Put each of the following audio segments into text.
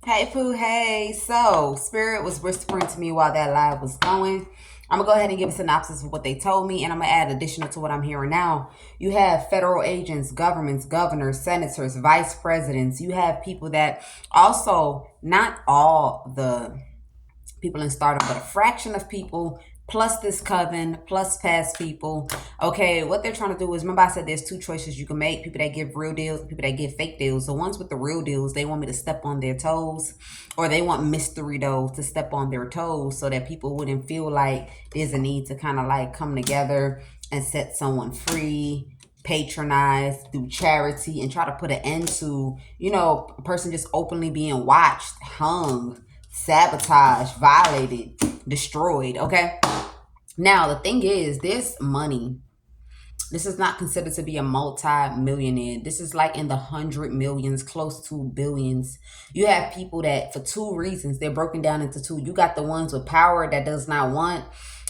Hey Pooh, hey. So, Spirit was whispering to me while that live was going. I'm going to go ahead and give a synopsis of what they told me, and I'm going to add additional to what I'm hearing now. You have federal agents, governments, governors, senators, vice presidents. You have people that also, not all the people in stardom, but a fraction of people plus this coven plus past people. Okay, what they're trying to do is, remember I said there's two choices you can make: people that give real deals, people that give fake deals. The ones with the real deals, they want me to step on their toes, or they want mystery dough to step on their toes so that people wouldn't feel like there's a need to kind of like come together and set someone free, patronize, do charity, and try to put an end to, a person just openly being watched, hung, sabotaged, violated, destroyed. Okay. Now, the thing is, this money, this is not considered to be a multi-millionaire. This is like in the 100 millions, close to billions. You have people that, for two reasons, they're broken down into two. You got the ones with power that does not want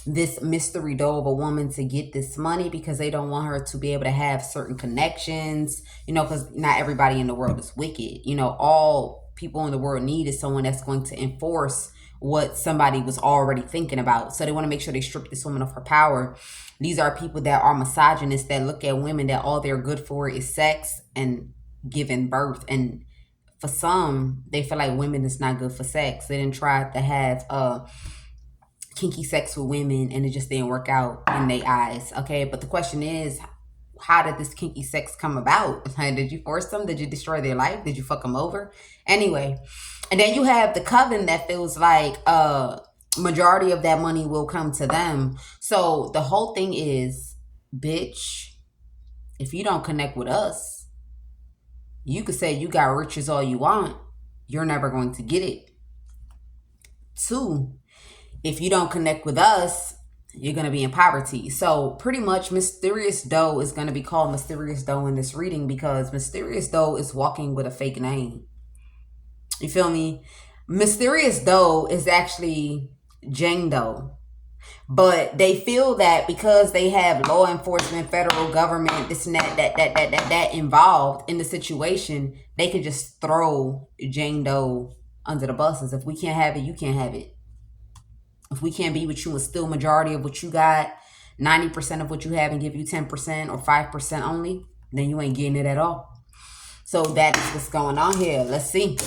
this mystery dough of a woman to get this money because they don't want her to be able to have certain connections, because not everybody in the world is wicked. All people in the world need is someone that's going to enforce what somebody was already thinking about. So they want to make sure they strip this woman of her power. These are people that are misogynists, that look at women that all they're good for is sex and giving birth. And for some, they feel like women is not good for sex. They didn't try to have kinky sex with women and it just didn't work out in their eyes. Okay, but the question is, how did this kinky sex come about? Did you force them? Did you destroy their life? Did you fuck them over? Anyway, and then you have the coven that feels like majority of that money will come to them. So the whole thing is, bitch, if you don't connect with us, you could say you got riches all you want. You're never going to get it. Two, if you don't connect with us, you're going to be in poverty. So pretty much Mysterious Doe is going to be called Mysterious Doe in this reading because Mysterious Doe is walking with a fake name. You feel me? Mysterious Doe is actually Jane Doe. But they feel that because they have law enforcement, federal government, this and that involved in the situation, they can just throw Jane Doe under the buses. If we can't have it, you can't have it. If we can't be with you and steal majority of what you got, 90% of what you have and give you 10% or 5% only, then you ain't getting it at all. So that is what's going on here. Let's see.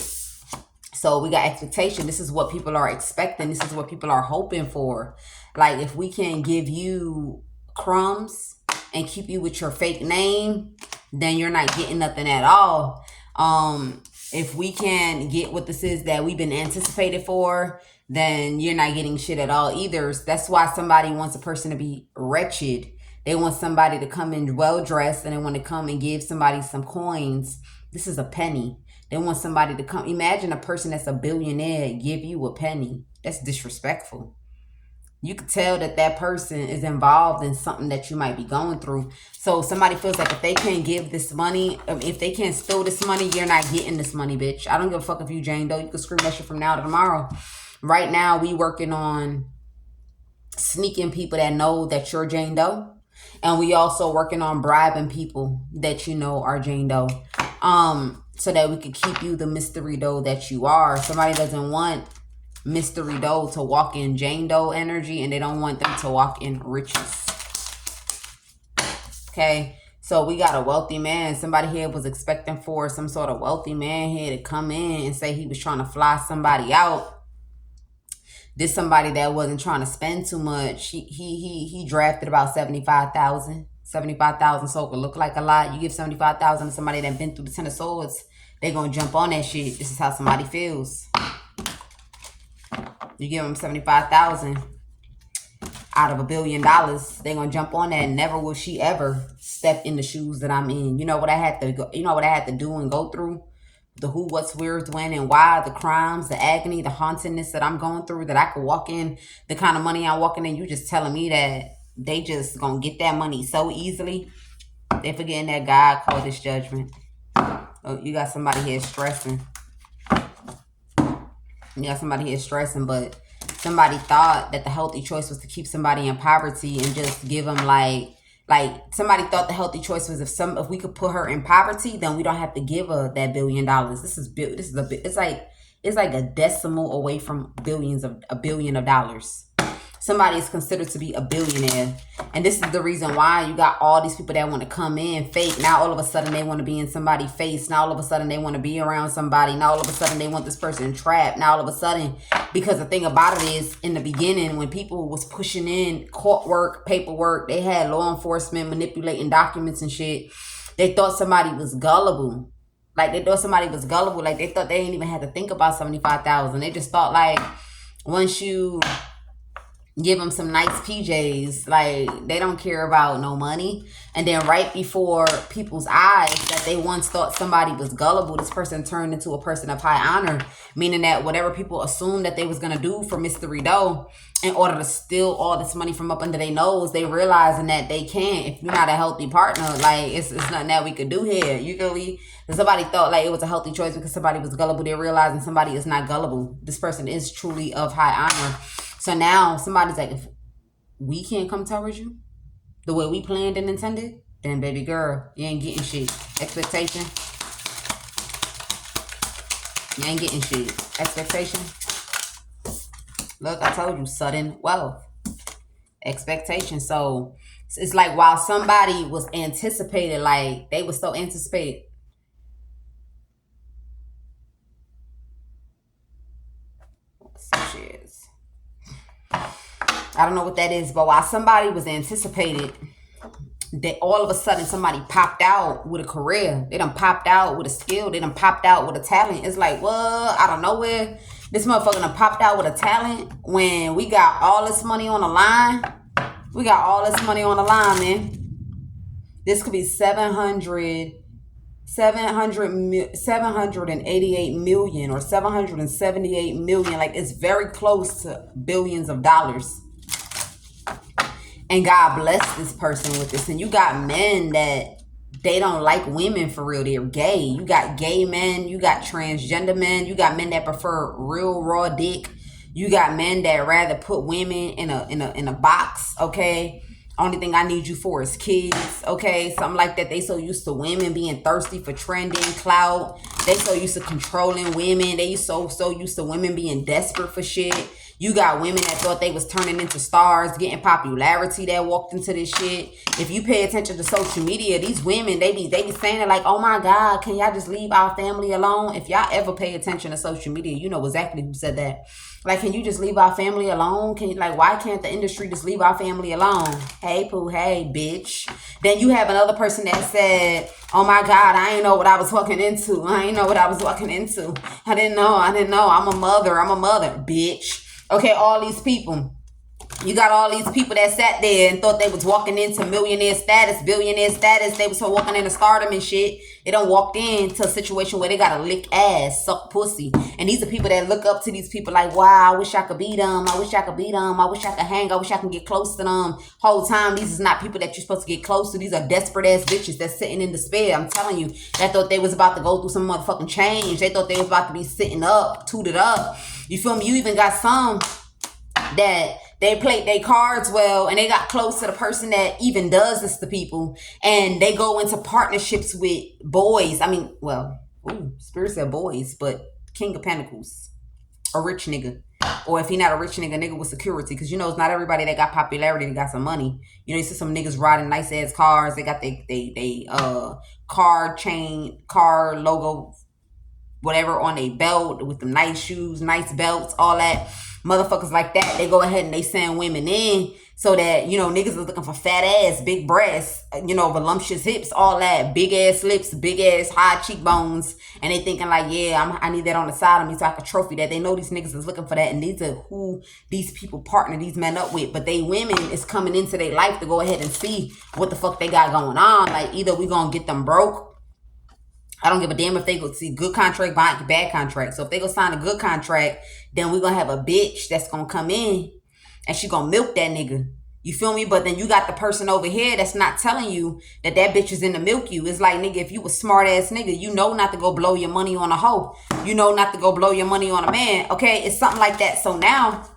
So we got expectation. This is what people are expecting. This is what people are hoping for. Like, if we can give you crumbs and keep you with your fake name, then you're not getting nothing at all. If we can get what this is that we've been anticipated for, then you're not getting shit at all either. That's why somebody wants a person to be wretched. They want somebody to come in well-dressed and they want to come and give somebody some coins. This is a penny. They want somebody to come. Imagine a person that's a billionaire give you a penny. That's disrespectful. You could tell that that person is involved in something that you might be going through. So somebody feels like if they can't give this money, if they can't steal this money, you're not getting this money, bitch. I don't give a fuck if you Jane Doe. You can scream that shit from now to tomorrow. Right now, we working on sneaking people that know that you're Jane Doe. And we also working on bribing people that you know are Jane Doe. So that we could keep you the mystery doe that you are. Somebody doesn't want mystery doe to walk in Jane Doe energy, and they don't want them to walk in riches. Okay, so we got a wealthy man. Somebody here was expecting for some sort of wealthy man here to come in and say he was trying to fly somebody out. This somebody that wasn't trying to spend too much. He drafted about 75,000. 75,000 so it could look like a lot. You give 75,000 to somebody that been through the 10 of swords, they gonna jump on that shit. This is how somebody feels. You give them 75,000 out of $1 billion, they gonna jump on that. Never will she ever step in the shoes that I'm in. You know what I had to go, you know what I had to do and go through? The who, what's, where's, when, and why, the crimes, the agony, the hauntedness that I'm going through, that I could walk in, the kind of money I'm walking in. You just telling me that they just gonna get that money so easily. They forgetting that God called this judgment. Oh, you got somebody here stressing. You got somebody here stressing, but somebody thought that the healthy choice was to keep somebody in poverty and just give them like somebody thought the healthy choice was if we could put her in poverty, then we don't have to give her that $1 billion. It's like It's like a decimal away from a billion of dollars. Somebody is considered to be a billionaire. And this is the reason why you got all these people that want to come in fake. Now all of a sudden they want to be in somebody's face. Now all of a sudden they want to be around somebody. Now all of a sudden they want this person trapped. Now all of a sudden, because the thing about it is, in the beginning, when people was pushing in court work, paperwork, they had law enforcement manipulating documents and shit. They thought somebody was gullible. Like they thought somebody was gullible. Like they thought they didn't even have to think about 75,000. They just thought like once you give them some nice PJs, like they don't care about no money. And then right before people's eyes that they once thought somebody was gullible, this person turned into a person of high honor, meaning that whatever people assumed that they was gonna do for Mystery Doe in order to steal all this money from up under their nose, they realizing that they can't. If you're not a healthy partner, like it's nothing that we could do here. You feel me? Somebody thought like it was a healthy choice because somebody was gullible. They're realizing somebody is not gullible. This person is truly of high honor. So now somebody's like, if we can't come towards you the way we planned and intended, then baby girl, you ain't getting shit. Expectation. You ain't getting shit. Expectation. Look, I told you, sudden wealth. Expectation. So it's like while somebody was anticipated, like they were so anticipated. I don't know what that is, but while somebody was anticipated, that all of a sudden somebody popped out with a career. They done popped out with a skill. They done popped out with a talent. It's like, what? Out of nowhere, this motherfucker done popped out with a talent when we got all this money on the line. We got all this money on the line, man. This could be 788 million or 778 million. Like it's very close to billions of dollars. And God bless this person with this. And you got men that they don't like women for real. They're gay. You got gay men. You got transgender men. You got men that prefer real raw dick. You got men that rather put women in a box. Okay. Only thing I need you for is kids. Okay. Something like that. They so used to women being thirsty for trending, clout. They so used to controlling women. They so used to women being desperate for shit. You got women that thought they was turning into stars, getting popularity that walked into this shit. If you pay attention to social media, these women, they be saying it like, oh my God, can y'all just leave our family alone? If y'all ever pay attention to social media, you know exactly who said that. Like, can you just leave our family alone? Can you, like, why can't the industry just leave our family alone? Hey, poo, hey, bitch. Then you have another person that said, oh my God, I ain't know what I was walking into. I didn't know. I didn't know. I'm a mother, bitch. Okay, all these people. You got all these people that sat there and thought they was walking into millionaire status, billionaire status. They was so walking into stardom and shit. They done walked into a situation where they gotta lick ass, suck pussy. And these are people that look up to these people like, wow, I wish I could be them. I wish I could hang. I wish I could get close to them. Whole time, these is not people that you're supposed to get close to. These are desperate ass bitches that's sitting in despair. I'm telling you, they thought they was about to go through some motherfucking change. They thought they was about to be sitting up, tooted up. You feel me? You even got some that they played their cards well and they got close to the person that even does this to people, and they go into partnerships with boys. I mean, well, Spirit said boys, but King of Pentacles, a rich nigga. Or if he not a rich nigga with security, because you know it's not everybody that got popularity that got some money. You know, you see some niggas riding nice ass cars. They got they car logo, whatever on their belt with them nice shoes, nice belts, all that. Motherfuckers like that, they go ahead and they send women in so that, you know, niggas is looking for fat ass, big breasts, you know, voluptuous hips, all that, big ass lips, big ass high cheekbones, and they thinking like, yeah, I need that on the side of me so I can trophy that. They know these niggas is looking for that, and these are who these people partner these men up with. But they women is coming into their life to go ahead and see what the fuck they got going on. Like, either we gonna get them broke. I don't give a damn if they go see good contract, bad contract. So if they go sign a good contract, then we're going to have a bitch that's going to come in and she going to milk that nigga. You feel me? But then you got the person over here that's not telling you that bitch is in the milk you. It's like, nigga, if you a smart ass nigga, you know not to go blow your money on a hoe. You know not to go blow your money on a man. Okay? It's something like that. So now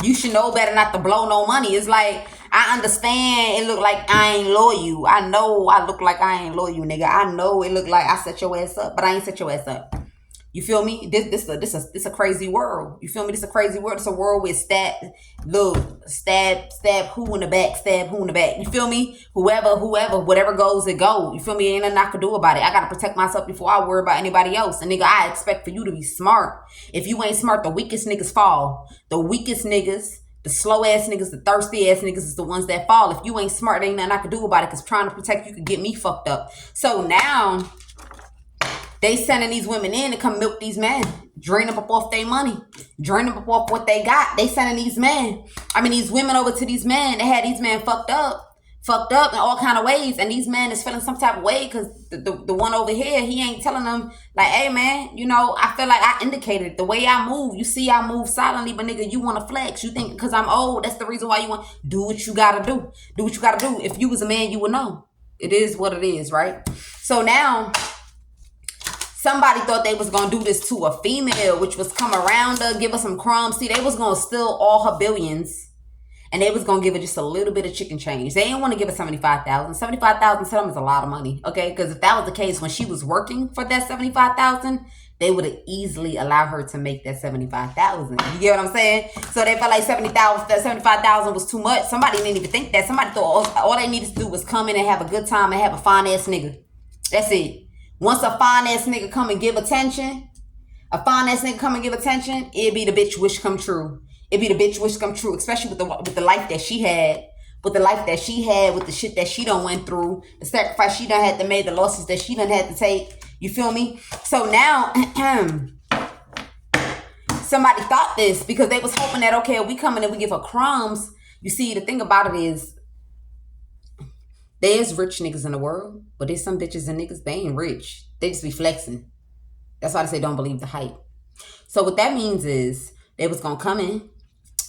you should know better not to blow no money. It's like, I understand it look like I ain't loyal. I know I look like I ain't loyal, nigga. I know it look like I set your ass up, but I ain't set your ass up. You feel me? This a crazy world. You feel me? This a crazy world. It's a world with stab who in the back, stab who in the back. You feel me? Whoever, whatever goes, it go. You feel me? Ain't nothing I can do about it. I gotta protect myself before I worry about anybody else. And nigga, I expect for you to be smart. If you ain't smart, the weakest niggas fall. The weakest niggas, the slow ass niggas, the thirsty ass niggas is the ones that fall. If you ain't smart, there ain't nothing I can do about it. Cause trying to protect you could get me fucked up. So now they sending these women in to come milk these men, drain them up off their money, drain them up off what they got. They sending these women over to these men. They had these men fucked up in all kind of ways. And these men is feeling some type of way because the one over here, he ain't telling them like, hey man, you know, I feel like I indicated the way I move. You see I move silently, but nigga, you want to flex. You think because I'm old, that's the reason why you want do what you got to do. Do what you got to do. If you was a man, you would know. It is what it is, right? So now somebody thought they was going to do this to a female, which was come around her, give her some crumbs. See, they was going to steal all her billions, and they was going to give her just a little bit of chicken change. They didn't want to give her $75,000. $75,000 to them is a lot of money, okay? Because if that was the case when she was working for that $75,000, they would have easily allowed her to make that $75,000. You get what I'm saying? So they felt like $75,000 was too much. Somebody didn't even think that. Somebody thought all they needed to do was come in and have a good time and have a fine ass nigga. That's it. Once a fine ass nigga come and give attention, it'd be the bitch wish come true. It'd be the bitch wish come true, especially with the life that she had, with the shit that she done went through, the sacrifice she done had to make, the losses that she done had to take. You feel me? So now somebody thought this because they was hoping that, okay, we come in and we give her crumbs. You see, the thing about it is, there's rich niggas in the world, but there's some bitches and niggas, they ain't rich. They just be flexing. That's why I say don't believe the hype. So what that means is they was going to come in.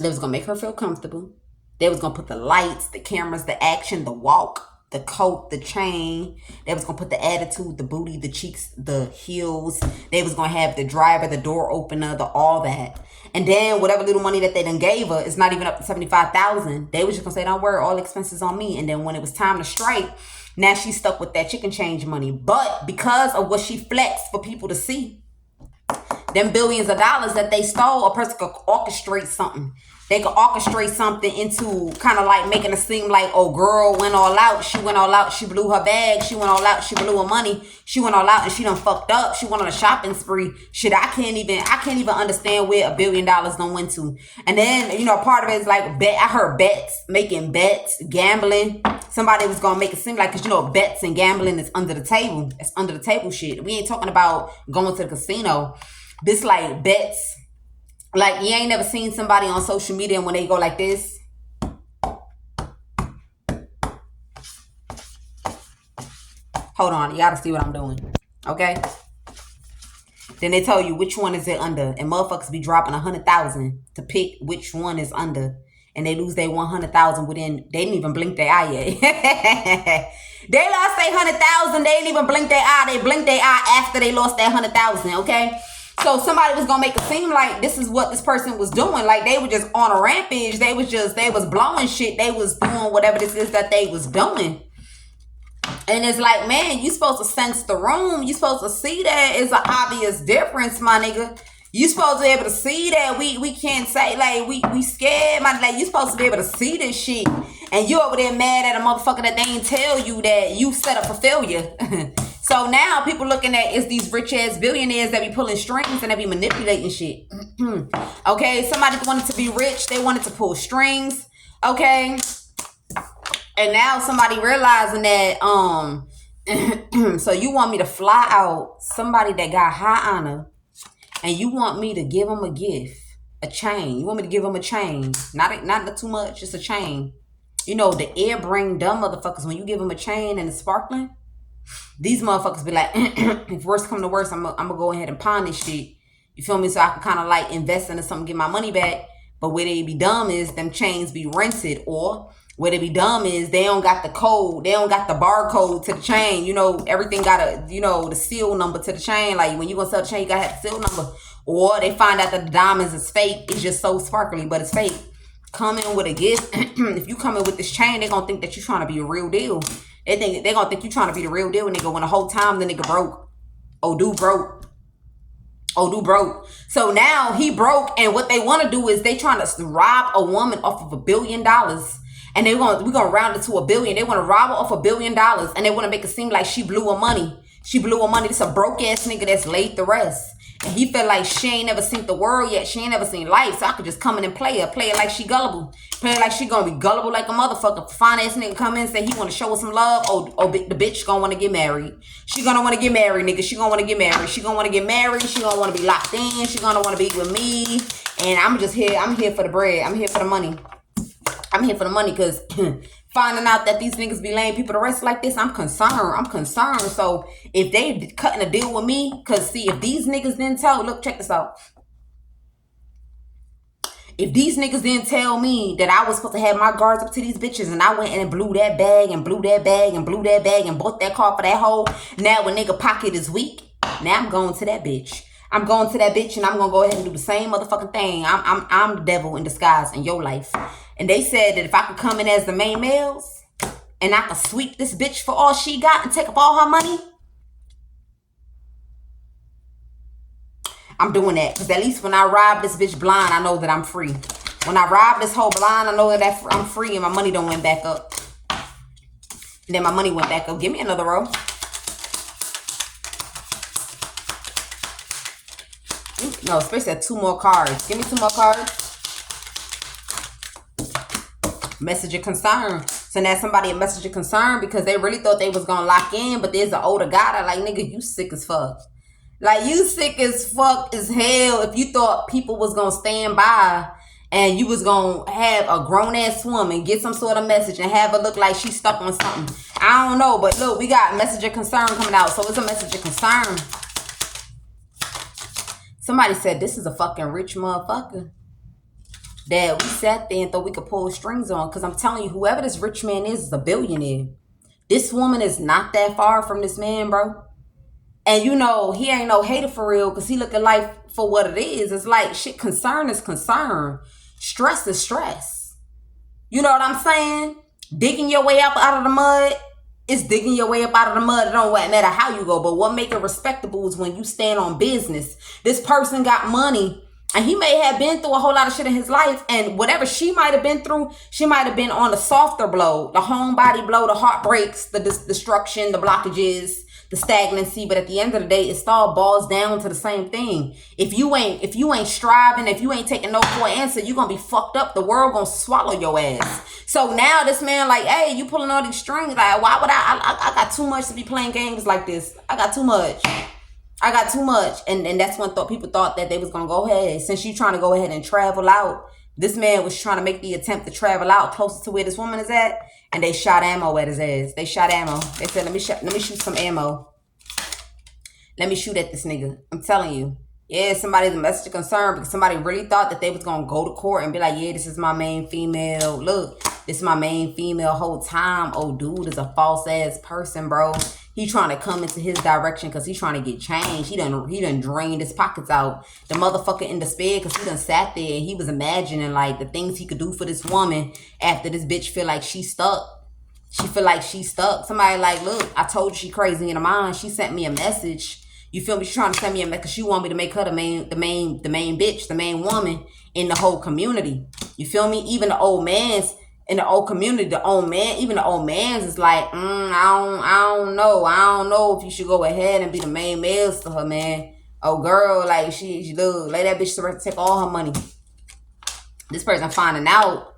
They was going to make her feel comfortable. They was going to put the lights, the cameras, the action, the walk, the coat, the chain. They was going to put the attitude, the booty, the cheeks, the heels. They was going to have the driver, the door opener, all that. And then whatever little money that they done gave her, it's not even up to $75,000. They was just gonna say, don't worry, all expenses on me. And then when it was time to strike, now she's stuck with that chicken change money. But because of what she flexed for people to see, them billions of dollars that they stole, a person could orchestrate something. They could orchestrate something into kind of like making it seem like, oh, girl went all out. She went all out. She blew her bag. She went all out. She blew her money. She went all out and she done fucked up. She went on a shopping spree. Shit, I can't even understand where $1 billion done went to. And then, you know, part of it is like I heard making bets, gambling. Somebody was gonna make it seem like, cause you know, bets and gambling is under the table. It's under the table shit. We ain't talking about going to the casino. This like bets. Like, you ain't never seen somebody on social media and when they go like this. Hold on. You gotta see what I'm doing. Okay? Then they tell you which one is it under. And motherfuckers be dropping 100,000 to pick which one is under. And they lose their 100,000 within, they didn't even blink their eye yet. They lost their 100,000. They didn't even blink their eye. They blinked their eye after they lost their 100,000. Okay? So somebody was gonna make it seem like this is what this person was doing. Like they were just on a rampage. They was blowing shit. They was doing whatever this is that they was doing. And it's like, man, you supposed to sense the room. You supposed to see that it's an obvious difference, my nigga. You supposed to be able to see that. We can't say like we scared, my like you supposed to be able to see this shit. And you over there mad at a motherfucker that they ain't tell you that you set up for failure. So now people looking at is these rich ass billionaires that be pulling strings and they be manipulating shit. Okay, somebody wanted to be rich, they wanted to pull strings. Okay, and now somebody realizing that so you want me to fly out somebody that got high honor, and you want me to give them a gift, a chain. You want me to give them a chain, not too much, just a chain. You know the air bring dumb motherfuckers when you give them a chain and it's sparkling. These motherfuckers be like, if worst come to worst, I'm gonna go ahead and pawn this shit. You feel me? So I can kind of like invest into something, get my money back. But where they be dumb is them chains be rented, or where they be dumb is they don't got the code, they don't got the barcode to the chain. You know, everything got the seal number to the chain. Like when you gonna sell the chain, you gotta have the seal number. Or they find out that the diamonds is fake. It's just so sparkly, but it's fake. Come in with a gift. If you come in with this chain, they gonna think that you're trying to be a real deal. They gonna think you trying to be the real deal, nigga, when the whole time the nigga broke. Oh, dude broke. Oh, dude broke. So now he broke, and what they want to do is they trying to rob a woman off of $1 billion. And we're gonna round it to $1 billion. They want to rob her off $1 billion, and they want to make it seem like she blew her money. She blew her money. This a broke ass nigga that's laid the rest. And he felt like she ain't never seen the world yet. She ain't never seen life. So I could just come in and play her like she gullible. Play her like she gonna be gullible like a motherfucker. Fine ass nigga come in and say he wanna show her some love. Oh, the bitch gonna wanna get married. She gonna wanna get married, nigga. She gonna wanna get married. She gonna wanna get married. She gonna wanna be locked in. She gonna wanna be with me. And I'm here for the bread. I'm here for the money. I'm here for the money because finding out that these niggas be laying people to rest like this, I'm concerned. So if they cutting a deal with me, because see, if these niggas didn't tell, look, check this out. If these niggas didn't tell me that I was supposed to have my guards up to these bitches and I went in and blew that bag and blew that bag and blew that bag and bought that car for that hoe, now when nigga pocket is weak, now I'm going to that bitch. I'm going to that bitch and I'm going to go ahead and do the same motherfucking thing. I'm the devil in disguise in your life. And they said that if I could come in as the main males and I could sweep this bitch for all she got and take up all her money, I'm doing that. Because at least when I rob this bitch blind, I know that I'm free. When I rob this whole blind, I know that I'm free and my money don't went back up. And then my money went back up. Give me another row. No, especially at 2 more cards. Give me 2 more cards. Message of concern. So now somebody a message of concern because they really thought they was gonna lock in, but there's an older guy that like, nigga, you sick as fuck. Like, you sick as fuck as hell if you thought people was gonna stand by and you was gonna have a grown-ass woman get some sort of message and have her look like she's stuck on something. I don't know, but look, we got message of concern coming out. So it's a message of concern. Somebody said this is a fucking rich motherfucker that we sat there and thought we could pull strings on. Because I'm telling you, whoever this rich man is a billionaire. This woman is not that far from this man, bro. And you know, he ain't no hater for real because he look at life for what it is. It's like, shit, concern is concern. Stress is stress. You know what I'm saying? Digging your way up out of the mud is digging your way up out of the mud. It don't matter how you go. But what make it respectable is when you stand on business. This person got money. And he may have been through a whole lot of shit in his life. And whatever she might have been through, she might have been on the softer blow. The homebody blow, the heartbreaks, the destruction, the blockages, the stagnancy. But at the end of the day, it all boils down to the same thing. If you ain't striving, if you ain't taking no for an answer, you're going to be fucked up. The world going to swallow your ass. So now this man like, hey, you pulling all these strings. Like, why would I got too much to be playing games like this. I got too much. And that's when people thought that they was going to go ahead. Since you trying to go ahead and travel out, this man was trying to make the attempt to travel out closer to where this woman is at. And they shot ammo at his ass. They shot ammo. They said, let me shoot some ammo. Let me shoot at this nigga. I'm telling you. Yeah, somebody's a message of concern because somebody really thought that they was going to go to court and be like, yeah, this is my main female. Look, this is my main female whole time. Oh, dude is a false ass person, bro. He trying to come into his direction because he's trying to get changed. He done drained his pockets out. The motherfucker in despair because he done sat there and he was imagining like the things he could do for this woman after this bitch feel like she's stuck. She feel like she's stuck. Somebody like, look, I told you she crazy in her mind. She sent me a message. You feel me? She's trying to send me a message because she want me to make her the main bitch, the main woman in the whole community. You feel me? Even the old man's in the old community, even the old man's is like, I don't know if you should go ahead and be the main males to her, man. Oh, girl, like she look, let that bitch take all her money. This person finding out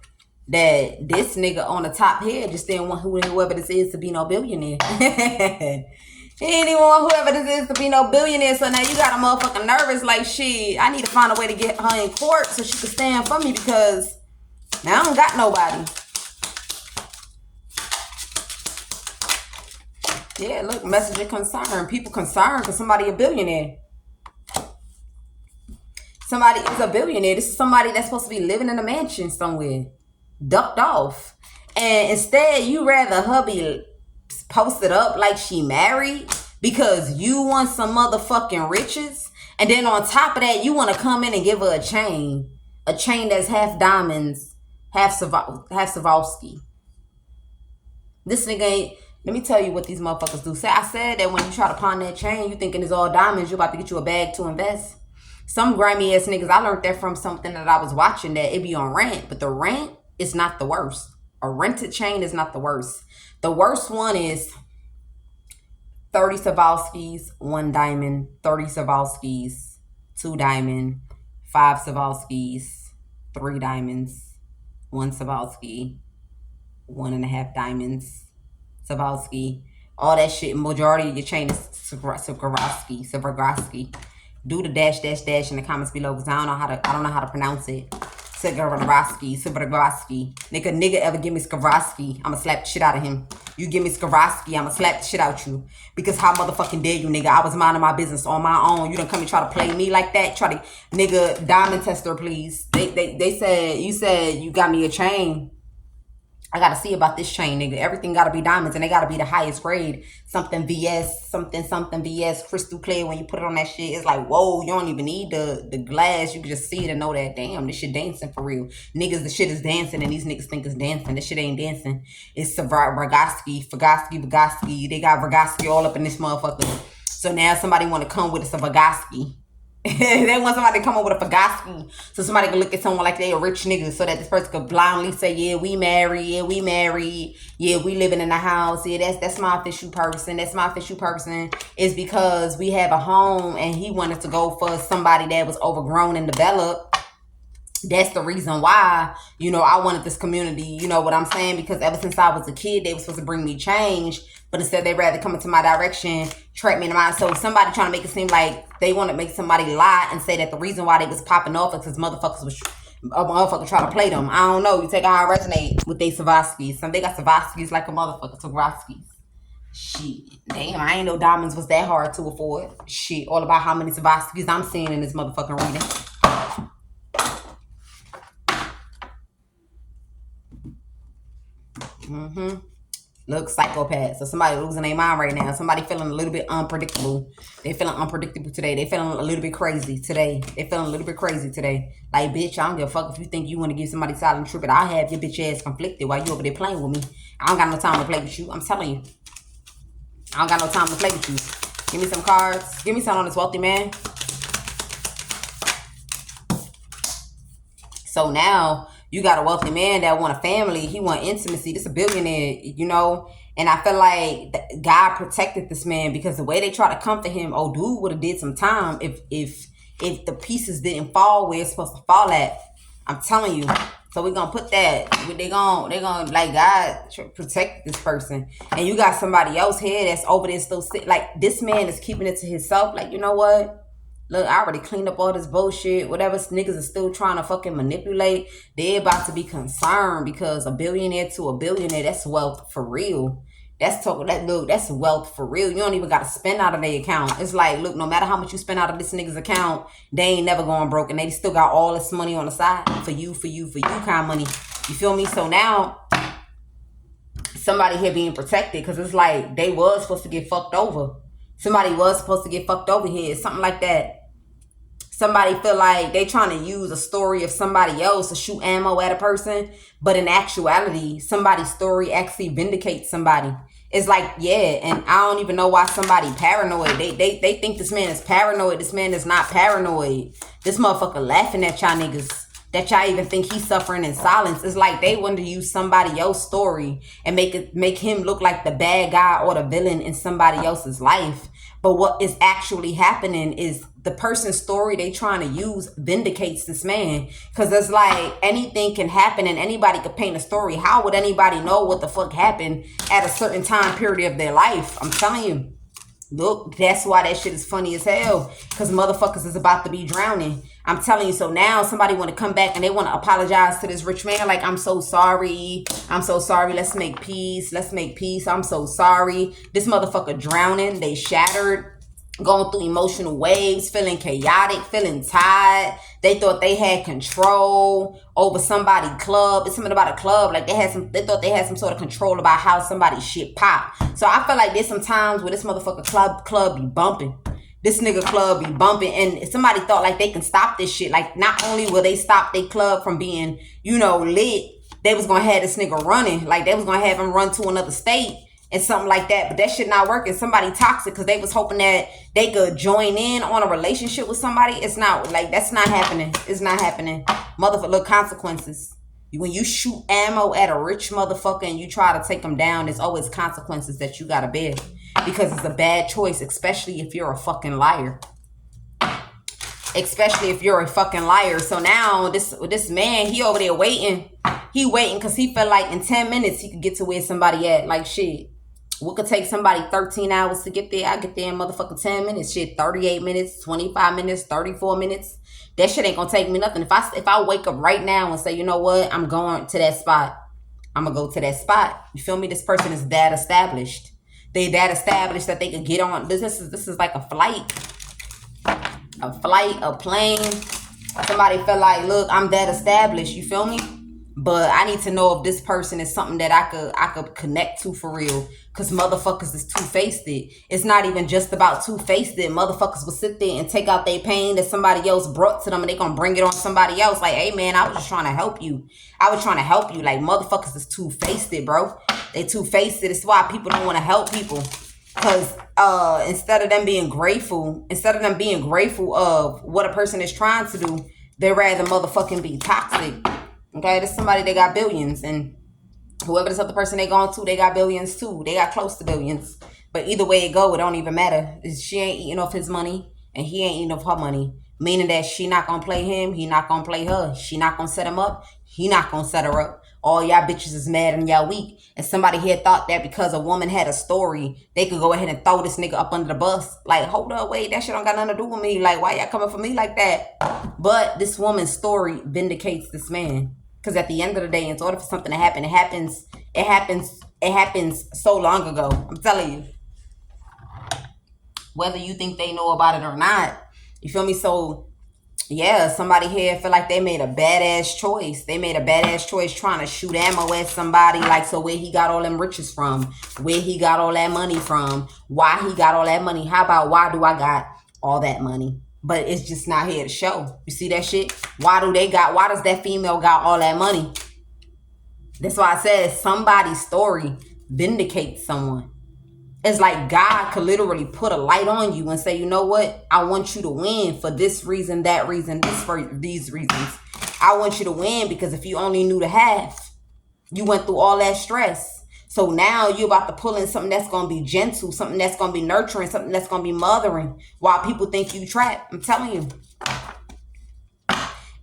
that this nigga on the top here just didn't want whoever this is to be no billionaire. He didn't even want whoever this is to be no billionaire. So now you got a motherfucking nervous like, shit, I need to find a way to get her in court so she can stand for me because now I don't got nobody. Yeah, look, message of concern. People concerned because somebody a billionaire. Somebody is a billionaire. This is somebody that's supposed to be living in a mansion somewhere. Ducked off. And instead, you rather her be posted up like she married because you want some motherfucking riches. And then on top of that, you want to come in and give her a chain. A chain that's half diamonds, half Swarovski. This nigga ain't... Let me tell you what these motherfuckers do. I said that when you try to pawn that chain, you thinking it's all diamonds, you about to get you a bag to invest. Some grimy ass niggas, I learned that from something that I was watching, that it be on rent, but the rent is not the worst. A rented chain is not the worst. The worst one is 30 Savalskis, 1 diamond, 30 Savalskis, 2 diamond, 5 Savalskis, 3 diamonds, 1 Savalski, 1.5 diamonds, Savalski. All that shit, majority of your chain is Swarovski. Do the dash in the comments below, because I don't know how to pronounce it. Swarovski. Nigga ever give me Swarovski, I'ma slap the shit out of him. You give me Swarovski, I'ma slap the shit out you. Because how motherfucking dare you, nigga? I was minding my business on my own. You done come and try to play me like that? Try to, nigga, diamond tester, please. They said, you said you got me a chain. I gotta see about this chain, nigga. Everything gotta be diamonds, and they gotta be the highest grade. Something VS, something VS, crystal clear. When you put it on that shit, it's like, whoa, you don't even need the glass. You can just see it and know that, damn, this shit dancing for real. Niggas, the shit is dancing, and these niggas think it's dancing. This shit ain't dancing. It's Vergoski. They got Vergoski all up in this motherfucker. So now somebody want to come with us a Vergoski. They want somebody to come up with a Fagaski, so somebody can look at someone like they a rich nigga, so that this person could blindly say, yeah, we married, yeah, we living in the house, yeah, that's my official person, is because we have a home, and he wanted to go for somebody that was overgrown and developed. That's the reason why, you know, I wanted this community, you know what I'm saying? Because ever since I was a kid, they were supposed to bring me change, but instead they'd rather come into my direction, trap me in the mind. So somebody trying to make it seem like they want to make somebody lie and say that the reason why they was popping off is because motherfuckers was a motherfucker trying to play them. I don't know. You take how I resonate with they Swarovskis. Some they got Swarovskis like a motherfucker, Swarovskis. Shit. Damn, I ain't know diamonds was that hard to afford. Shit. All about how many Swarovskis I'm seeing in this motherfucking reading. Look, psychopath. So somebody losing their mind right now. Somebody feeling a little bit unpredictable. They feeling unpredictable today. They feeling a little bit crazy today. Like, bitch, I don't give a fuck if you think you want to give somebody silent treatment. I'll have your bitch ass conflicted while you over there playing with me. I don't got no time to play with you. I'm telling you. I don't got no time to play with you. Give me some cards. Give me some on this wealthy man. So now you got a wealthy man that want a family. He want intimacy. This a billionaire, you know. And I feel like God protected this man, because the way they try to comfort him, oh, dude would have did some time if the pieces didn't fall where it's supposed to fall at. I'm telling you. So we're gonna put that. They gonna like, God protect this person. And you got somebody else here that's over there still sitting. Like, this man is keeping it to himself. Like, you know what? Look, I already cleaned up all this bullshit. Whatever niggas are still trying to fucking manipulate, they're about to be concerned, because a billionaire to a billionaire, that's wealth for real. That's wealth for real. You don't even got to spend out of their account. It's like, look, no matter how much you spend out of this nigga's account, they ain't never going broke, and they still got all this money on the side for you kind of money. You feel me? So now somebody here being protected, because it's like they was supposed to get fucked over. Somebody was supposed to get fucked over here. Something like that. Somebody feel like they trying to use a story of somebody else to shoot ammo at a person. But in actuality, somebody's story actually vindicates somebody. It's like, yeah, and I don't even know why somebody paranoid. They think this man is paranoid. This man is not paranoid. This motherfucker laughing at y'all niggas. That y'all even think he's suffering in silence. It's like they want to use somebody else's story and make him look like the bad guy or the villain in somebody else's life. But what is actually happening is the person's story they trying to use vindicates this man. Because it's like anything can happen and anybody could paint a story. How would anybody know what the fuck happened at a certain time period of their life? I'm telling you. Look, that's why that shit is funny as hell. Because motherfuckers is about to be drowning. I'm telling you. So now somebody want to come back and they want to apologize to this rich man. Like, I'm so sorry. Let's make peace. I'm so sorry. This motherfucker drowning. They shattered. Going through emotional waves, feeling chaotic, feeling tired. They thought they had control over somebody's club. It's something about a club. Like, they thought they had some sort of control about how somebody's shit pop. So I feel like there's some times where this motherfucker club be bumping. This nigga club be bumping, and somebody thought like they can stop this shit. Like, not only will they stop their club from being, you know, lit, they was gonna have this nigga running. Like, they was gonna have him run to another state. and something like that. But that shit not working. Somebody toxic because they was hoping that they could join in on a relationship with somebody. It's not like that's not happening. It's not happening. Motherfucker, look, consequences. When you shoot ammo at a rich motherfucker and you try to take them down, there's always consequences that you gotta bear because it's a bad choice, especially if you're a fucking liar. Especially if you're a fucking liar. So now this man, he over there waiting. He waiting because he felt like in 10 minutes he could get to where somebody at. Like shit. What could take somebody 13 hours to get there? I get there in motherfucking 10 minutes. Shit, 38 minutes, 25 minutes, 34 minutes. That shit ain't gonna take me nothing. If I wake up right now and say, you know what, I'm going to that spot. I'm gonna go to that spot. You feel me? This person is that established. They that established that they could get on. This is like a flight, a plane. Somebody felt like, look, I'm that established. You feel me? But I need to know if this person is something that I could connect to for real. Cause motherfuckers is two-faced. It's not even just about two-faced. Motherfuckers will sit there and take out their pain that somebody else brought to them and they gonna bring it on somebody else. Like, hey man, I was just trying to help you. Like motherfuckers is two-faced, bro. They two-faced. It's why people don't want to help people. Cause instead of them being grateful of what a person is trying to do, they rather motherfucking be toxic. Okay, there's somebody that got billions, and whoever this other person they going to, they got billions too. They got close to billions. But either way it go, it don't even matter. She ain't eating off his money, and he ain't eating off her money. Meaning that she not gonna play him, he not gonna play her. She not gonna set him up, he not gonna set her up. All y'all bitches is mad and y'all weak. And somebody here thought that because a woman had a story, they could go ahead and throw this nigga up under the bus. Like, hold up, wait, that shit don't got nothing to do with me. Like, why y'all coming for me like that? But this woman's story vindicates this man. Because at the end of the day, in order for something to happen, it happens so long ago. I'm telling you. Whether you think they know about it or not. You feel me? So, yeah, somebody here feel like they made a badass choice. They made a badass choice trying to shoot ammo at somebody. Like, so where he got all them riches from? Where he got all that money from? Why he got all that money? How about why do I got all that money? But it's just not here to show. You see that shit? Why does that female got all that money? That's why I said somebody's story vindicates someone. It's like God could literally put a light on you and say, you know what? I want you to win for this reason, that reason, for these reasons. I want you to win because if you only knew the half, you went through all that stress. So now you're about to pull in something that's going to be gentle, something that's going to be nurturing, something that's going to be mothering while people think you trapped. I'm telling you.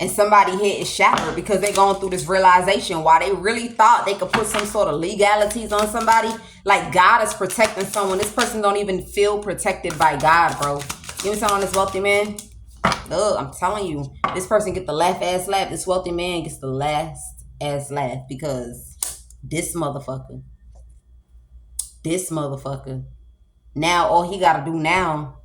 And somebody here is shattered because they're going through this realization while they really thought they could put some sort of legalities on somebody. Like God is protecting someone. This person don't even feel protected by God, bro. You know something on this wealthy man? Look, I'm telling you, this person get the laugh-ass laugh. This wealthy man gets the last-ass laugh because this motherfucker, now all he got to do now,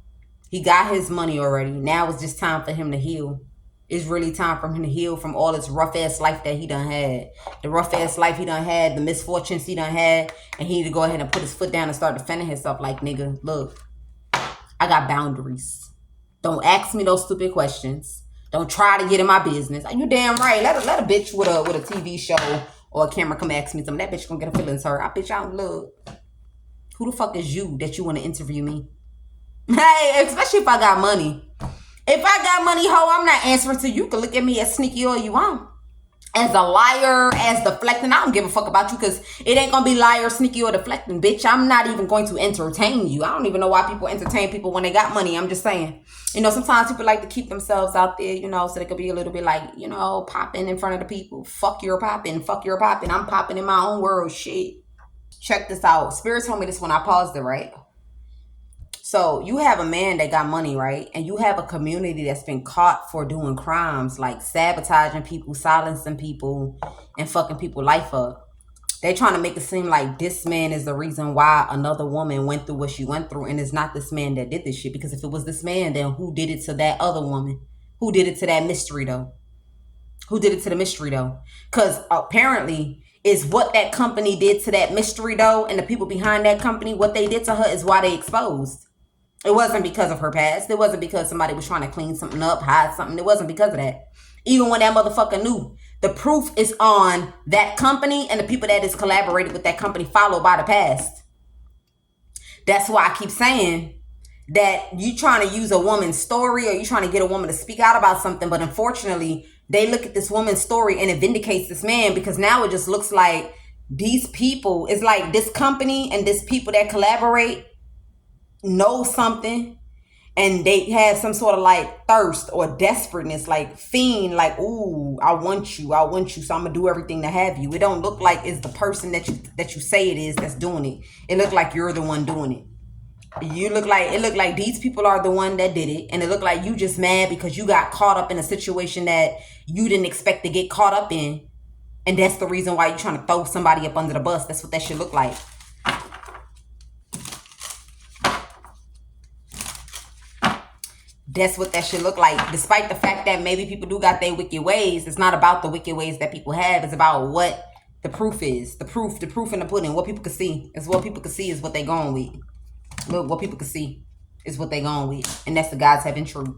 he got his money already. Now it's just time for him to heal. It's really time for him to heal from all this rough-ass life that he done had. The rough-ass life he done had, the misfortunes he done had, and he need to go ahead and put his foot down and start defending himself like, nigga, look, I got boundaries. Don't ask me those stupid questions. Don't try to get in my business. You damn right. Let a bitch with a TV show or a camera come ask me something. That bitch gonna get her feelings hurt. I bitch, I don't look. Who the fuck is you that you want to interview me? Hey, especially if I got money. If I got money, ho, I'm not answering to you. You can look at me as sneaky all you want. As a liar, as deflecting, I don't give a fuck about you because it ain't going to be liar, sneaky, or deflecting, bitch. I'm not even going to entertain you. I don't even know why people entertain people when they got money. I'm just saying. You know, sometimes people like to keep themselves out there, you know, so they could be a little bit like, you know, popping in front of the people. Fuck your popping. Fuck your popping. I'm popping in my own world. Shit. Check this out. Spirit told me this when I paused it, right? So you have a man that got money, right? And you have a community that's been caught for doing crimes like sabotaging people, silencing people, and fucking people life up. They trying to make it seem like this man is the reason why another woman went through what she went through. And it's not this man that did this shit. Because if it was this man, then who did it to that other woman? Who did it to that mystery though? Who did it to the mystery though? Because apparently is what that company did to that mystery though. And the people behind that company, what they did to her is why they exposed. It wasn't because of her past. It wasn't because somebody was trying to clean something up, hide something. It wasn't because of that. Even when that motherfucker knew. The proof is on that company and the people that is collaborated with that company followed by the past. That's why I keep saying that you trying to use a woman's story or you trying to get a woman to speak out about something. But unfortunately, they look at this woman's story and it vindicates this man, because now it just looks like these people, it's like this company and this people that collaborate know something, and they have some sort of like thirst or desperateness, like fiend, like, ooh, I want you, so I'm gonna do everything to have you. It don't look like it's the person that you say it is that's doing it. It look like you're the one doing it. It look like these people are the one that did it, and it look like you just mad because you got caught up in a situation that you didn't expect to get caught up in, and that's the reason why you're trying to throw somebody up under the bus. That's what that shit look like. That's what that should look like. Despite the fact that maybe people do got their wicked ways, it's not about the wicked ways that people have. It's about what the proof is. The proof in the pudding. What people can see. It's what people can see is what they going with. Look, what people can see is what they going with. And that's the God's heaven truth.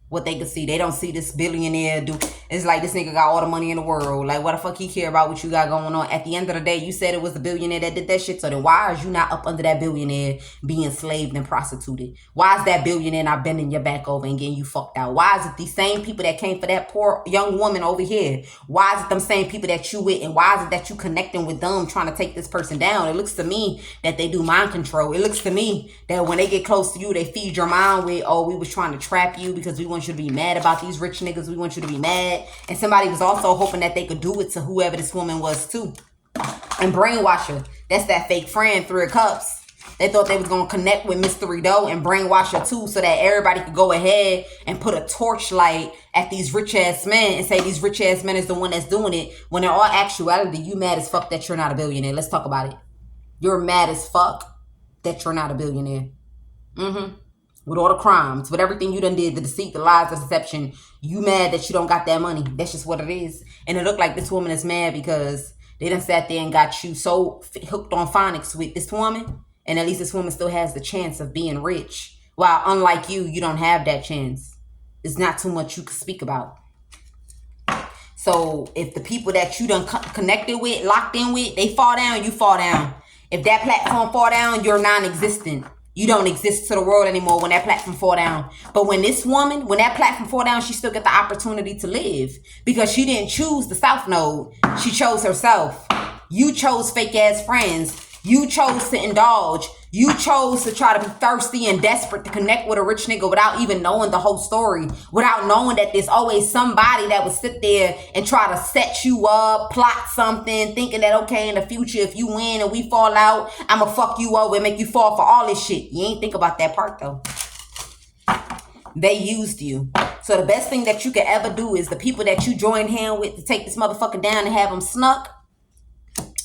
What they can see. They don't see this billionaire do. It's like this nigga got all the money in the world. Like, what the fuck he care about what you got going on? At the end of the day, you said it was the billionaire that did that shit. So then why is you not up under that billionaire being enslaved and prostituted? Why is that billionaire not bending your back over and getting you fucked out? Why is it these same people that came for that poor young woman over here? Why is it them same people that you with? And why is it that you connecting with them trying to take this person down? It looks to me that they do mind control. It looks to me that when they get close to you, they feed your mind with, oh, we was trying to trap you because we want you to be mad about these rich niggas. We want you to be mad. And somebody was also hoping that they could do it to whoever this woman was too. And brainwash her. That's that fake friend, 3 of Cups. They thought they was going to connect with Mr. Rideau and brainwash her too, so that everybody could go ahead and put a torchlight at these rich ass men and say these rich ass men is the one that's doing it, when in all actuality, you mad as fuck that you're not a billionaire. Let's talk about it. You're mad as fuck that you're not a billionaire. With all the crimes, with everything you done did, the deceit, the lies, the deception, you mad that you don't got that money. That's just what it is. And it looked like this woman is mad because they done sat there and got you so hooked on phonics with this woman. And at least this woman still has the chance of being rich. While unlike you, you don't have that chance. It's not too much you can speak about. So if the people that you done connected with, locked in with, they fall down, you fall down. If that platform fall down, you're non-existent. You don't exist to the world anymore when that platform fall down. But when this woman, when that platform fall down, she still get the opportunity to live. Because she didn't choose the South Node. She chose herself. You chose fake ass friends. You chose to indulge. You chose to try to be thirsty and desperate to connect with a rich nigga without even knowing the whole story. Without knowing that there's always somebody that would sit there and try to set you up, plot something, thinking that, okay, in the future, if you win and we fall out, I'ma fuck you over and make you fall for all this shit. You ain't think about that part, though. They used you. So the best thing that you could ever do is the people that you joined hand with to take this motherfucker down and have them snuck,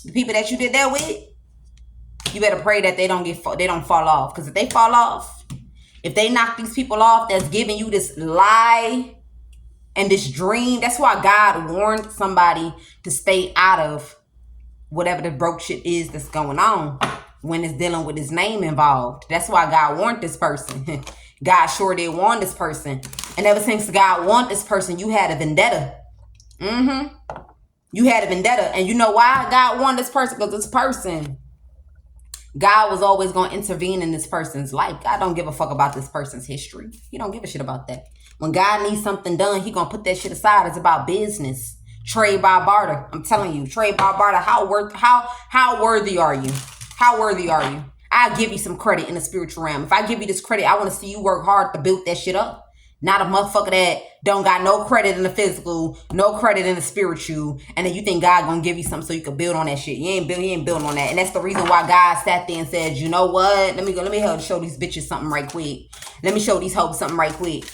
the people that you did that with, you better pray that they don't fall off. Because if they fall off, if they knock these people off that's giving you this lie and this dream, that's why God warned somebody to stay out of whatever the broke shit is that's going on when it's dealing with his name involved. That's why God warned this person. God sure did warn this person. And ever since God warned this person, you had a vendetta. You had a vendetta. And you know why God warned this person? Because this person, God was always going to intervene in this person's life. God don't give a fuck about this person's history. He don't give a shit about that. When God needs something done, he going to put that shit aside. It's about business. Trade by barter. I'm telling you, trade by barter. How worthy are you? How worthy are you? I'll give you some credit in the spiritual realm. If I give you this credit, I want to see you work hard to build that shit up. Not a motherfucker that don't got no credit in the physical, no credit in the spiritual, and then you think God gonna give you something so you can build on that shit. He ain't building on that. And that's the reason why God sat there and said, you know what? Let me show these bitches something right quick. Let me show these hoes something right quick.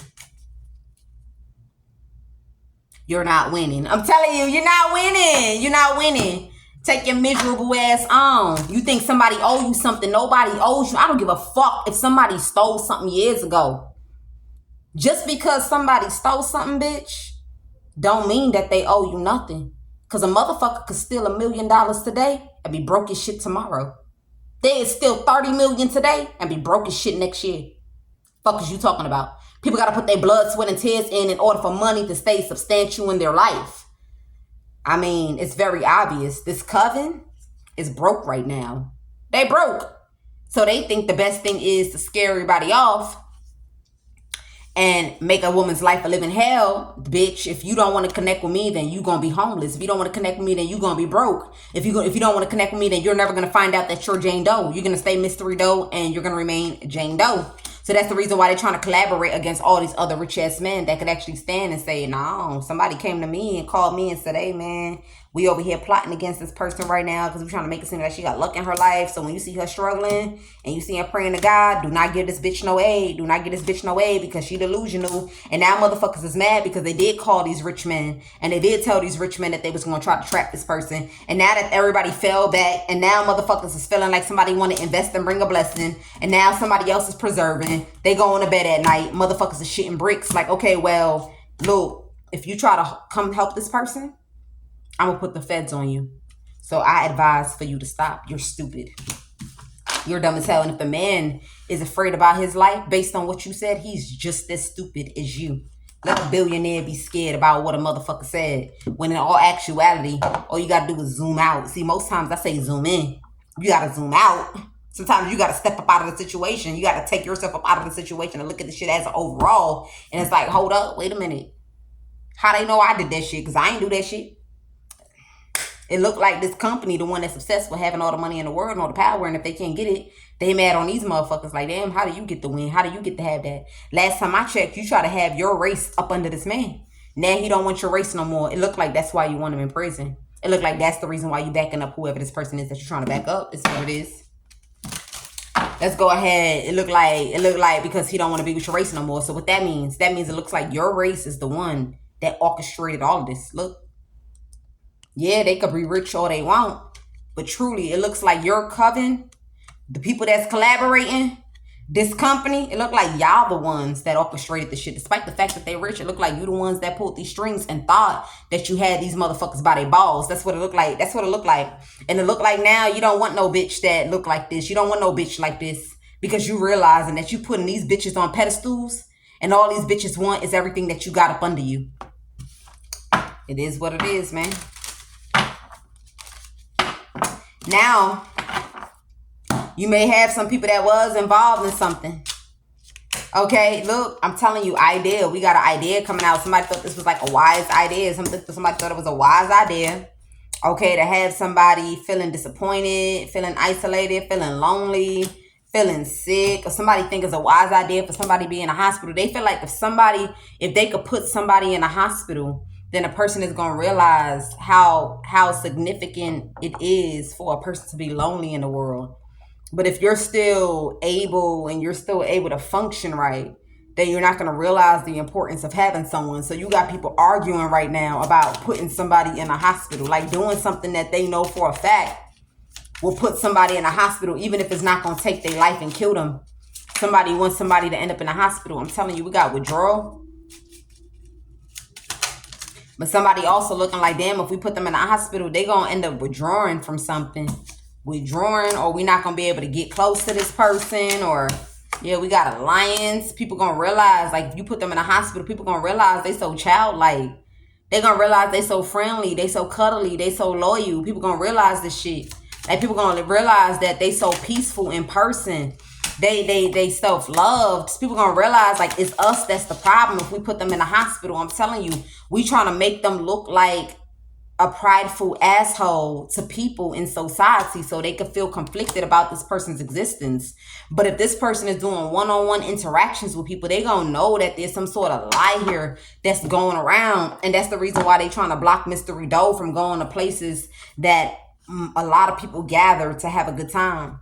You're not winning. I'm telling you, you're not winning. You're not winning. Take your miserable ass on. You think somebody owe you something. Nobody owes you. I don't give a fuck if somebody stole something years ago. Just because somebody stole something, bitch, don't mean that they owe you nothing. Because a motherfucker could steal $1 million today and be broke as shit tomorrow. They is still 30 million today and be broke as shit next year. Fuck is you talking about? People got to put their blood, sweat, and tears in order for money to stay substantial in their life. I mean, it's very obvious. This coven is broke right now. They broke. So they think the best thing is to scare everybody off and make a woman's life a living hell. Bitch, if you don't want to connect with me, then you gonna be homeless. If you don't want to connect with me, then you gonna be broke. If you don't want to connect with me, then you're never gonna find out that you're Jane Doe. You're gonna stay Mystery Doe, and you're gonna remain Jane Doe. So that's the reason why they're trying to collaborate against all these other rich ass men that could actually stand and say, no, somebody came to me and called me and said, hey man, we over here plotting against this person right now because we're trying to make it seem like she got luck in her life. So when you see her struggling and you see her praying to God, do not give this bitch no aid. Do not give this bitch no aid because she delusional. And now motherfuckers is mad because they did call these rich men and they did tell these rich men that they was going to try to trap this person. And now that everybody fell back and now motherfuckers is feeling like somebody want to invest and bring a blessing and now somebody else is preserving. They go on to bed at night. Motherfuckers is shitting bricks. Like, okay, well, look, if you try to come help this person, I'm going to put the feds on you. So I advise for you to stop. You're stupid. You're dumb as hell. And if the man is afraid about his life based on what you said, he's just as stupid as you. Let a billionaire be scared about what a motherfucker said. When in all actuality, all you got to do is zoom out. See, most times I say zoom in. You got to zoom out. Sometimes you got to step up out of the situation. You got to take yourself up out of the situation and look at the shit as an overall. And it's like, hold up, wait a minute. How they know I did that shit? Because I ain't do that shit. It looked like this company, the one that's obsessed with having all the money in the world and all the power, and if they can't get it, they mad on these motherfuckers. Like, damn, how do you get the win? How do you get to have that? Last time I checked, you try to have your race up under this man. Now he don't want your race no more. It looked like that's why you want him in prison. It looked like that's the reason why you backing up whoever this person is that you're trying to back up. It's what it is. Let's go ahead. It looked like because he don't want to be with your race no more. So what that means it looks like your race is the one that orchestrated all of this. Look. Yeah, they could be rich or they won't. But truly, it looks like your coven, the people that's collaborating, this company, it looked like y'all the ones that orchestrated the shit. Despite the fact that they rich, it looked like you the ones that pulled these strings and thought that you had these motherfuckers by their balls. That's what it looked like. That's what it looked like. And it looked like now you don't want no bitch that look like this. You don't want no bitch like this because you realizing that you putting these bitches on pedestals and all these bitches want is everything that you got up under you. It is what it is, man. Now, you may have some people that was involved in something. Okay, look, I'm telling you, idea. We got an idea coming out. Somebody thought this was like a wise idea. Somebody thought it was a wise idea. Okay, to have somebody feeling disappointed, feeling isolated, feeling lonely, feeling sick, or somebody think it's a wise idea for somebody to be in a hospital. They feel like if they could put somebody in a hospital, then a person is going to realize how significant it is for a person to be lonely in the world. But if you're still able to function right, then you're not going to realize the importance of having someone. So you got people arguing right now about putting somebody in a hospital, like doing something that they know for a fact will put somebody in a hospital, even if it's not going to take their life and kill them. Somebody wants somebody to end up in a hospital. I'm telling you, we got withdrawal. But somebody also looking like, damn, if we put them in a hospital, they going to end up withdrawing from something. Withdrawing, or we not going to be able to get close to this person, or, yeah, we got alliance. People going to realize, like, if you put them in a hospital, people going to realize they so childlike. They going to realize they so friendly, they so cuddly, they so loyal. People going to realize this shit. Like, people going to realize that they so peaceful in person. They self-loved. People gonna realize like it's us that's the problem if we put them in a hospital. I'm telling you, we trying to make them look like a prideful asshole to people in society so they could feel conflicted about this person's existence. But if this person is doing one-on-one interactions with people, they gonna know that there's some sort of lie here that's going around. And that's the reason why they trying to block Mystery Doe from going to places that a lot of people gather to have a good time.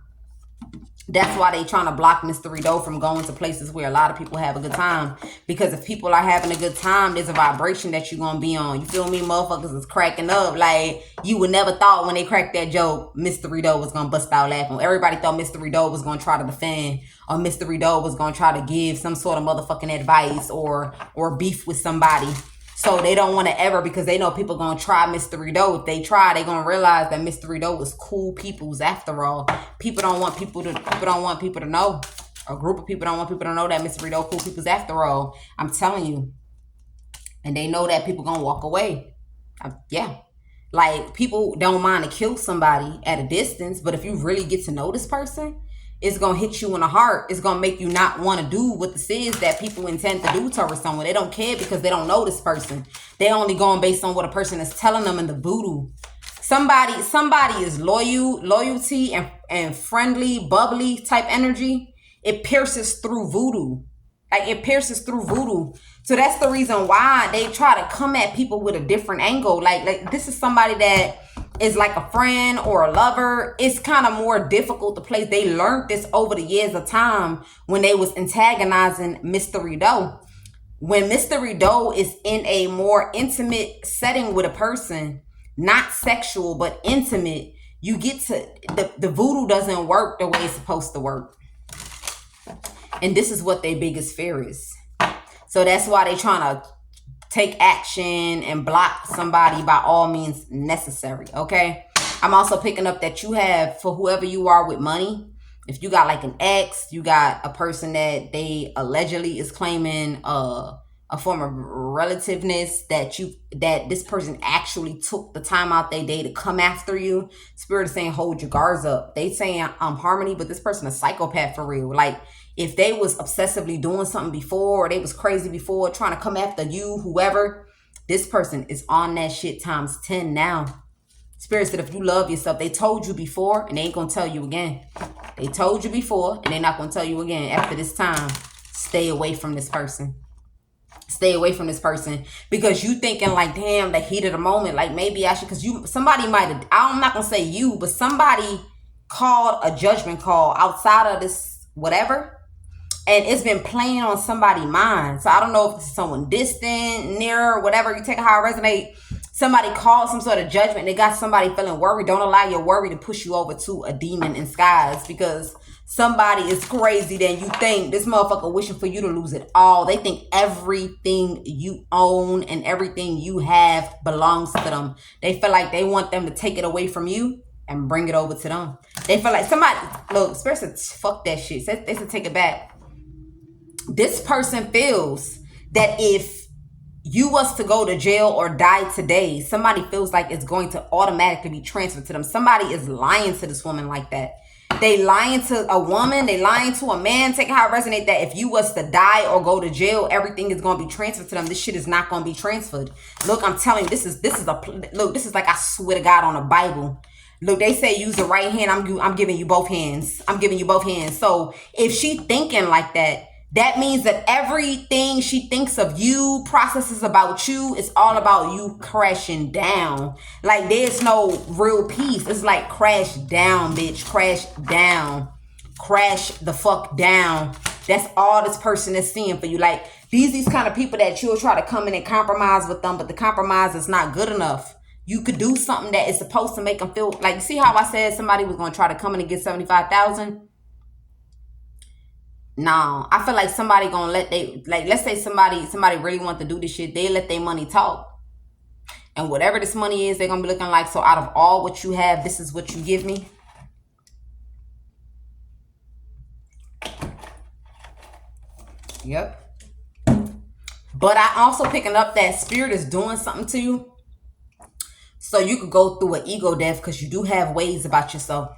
That's why they trying to block Mystery Doe from going to places where a lot of people have a good time. Because if people are having a good time, there's a vibration that you're going to be on. You feel me? Motherfuckers is cracking up. Like, you would never thought when they cracked that joke, Mystery Doe was going to bust out laughing. Everybody thought Mystery Doe was going to try to defend, or Mystery Doe was going to try to give some sort of motherfucking advice or beef with somebody. So they don't want to ever, because they know people going to try Mystery Doe. If they try, they going to realize that Mystery Doe is cool peoples after all. People don't want people to know. A group of people don't want people to know that Mystery Doe cool peoples after all. I'm telling you. And they know that people going to walk away. Yeah. Like, people don't mind to kill somebody at a distance, but if you really get to know this person, it's going to hit you in the heart. It's going to make you not want to do what this is that people intend to do towards someone. They don't care because they don't know this person. They only going based on what a person is telling them in the voodoo. Somebody is loyalty and friendly, bubbly type energy. It pierces through voodoo. Like, it pierces through voodoo. So that's the reason why they try to come at people with a different angle. Like this is somebody that is like a friend or a lover. It's kind of more difficult to play. They learned this over the years of time when they was antagonizing Mystery Doe. When Mystery Doe is in a more intimate setting with a person, not sexual, but intimate, you get to, the voodoo doesn't work the way it's supposed to work. And this is what their biggest fear is. So that's why they trying to take action and block somebody by all means necessary, okay? I'm also picking up that you have, for whoever you are with money, if you got like an ex, you got a person that they allegedly is claiming a form of relativeness, that this person actually took the time out their day to come after you. Spirit is saying hold your guards up. They saying harmony, but this person a psychopath for real. Like, if they was obsessively doing something before, or they was crazy before, trying to come after you, whoever, this person is on that shit times 10 now. Spirit said if you love yourself, they told you before and they ain't gonna tell you again. They told you before and they're not gonna tell you again. After this time, stay away from this person. Stay away from this person, because you thinking like, damn, the heat of the moment, like maybe I should, because somebody might have, I'm not gonna say you, but somebody called a judgment call outside of this whatever, and it's been playing on somebody's mind. So I don't know if it's someone distant, near, whatever, you take how it resonate. Somebody called some sort of judgment. They got somebody feeling worried. Don't allow your worry to push you over to a demon in disguise, because somebody is crazy than you think. This motherfucker wishing for you to lose it all. They think everything you own and everything you have belongs to them. They feel like they want them to take it away from you and bring it over to them. They feel like somebody, look, Spirit said, fuck that shit. They said take it back. This person feels that if you was to go to jail or die today, somebody feels like it's going to automatically be transferred to them. Somebody is lying to this woman like that. They lying to a woman. They lying to a man. Take how it resonate that if you was to die or go to jail, everything is going to be transferred to them. This shit is not going to be transferred. Look, I'm telling you, this is like, I swear to God on the Bible. Look, they say use the right hand. I'm giving you both hands. I'm giving you both hands. So if she thinking like that, that means that everything she thinks of you, processes about you, it's all about you crashing down. Like, there's no real peace. It's like crash down, bitch. Crash down. Crash the fuck down. That's all this person is seeing for you. Like, these kind of people that you'll try to come in and compromise with them, but the compromise is not good enough. You could do something that is supposed to make them feel like, see how I said somebody was going to try to come in and get 75,000? No, I feel like somebody gonna let let's say somebody really want to do this shit, they let their money talk. And whatever this money is, they're gonna be looking like, so out of all what you have, this is what you give me. Yep. But I also picking up that Spirit is doing something to you, so you could go through an ego death, because you do have ways about yourself.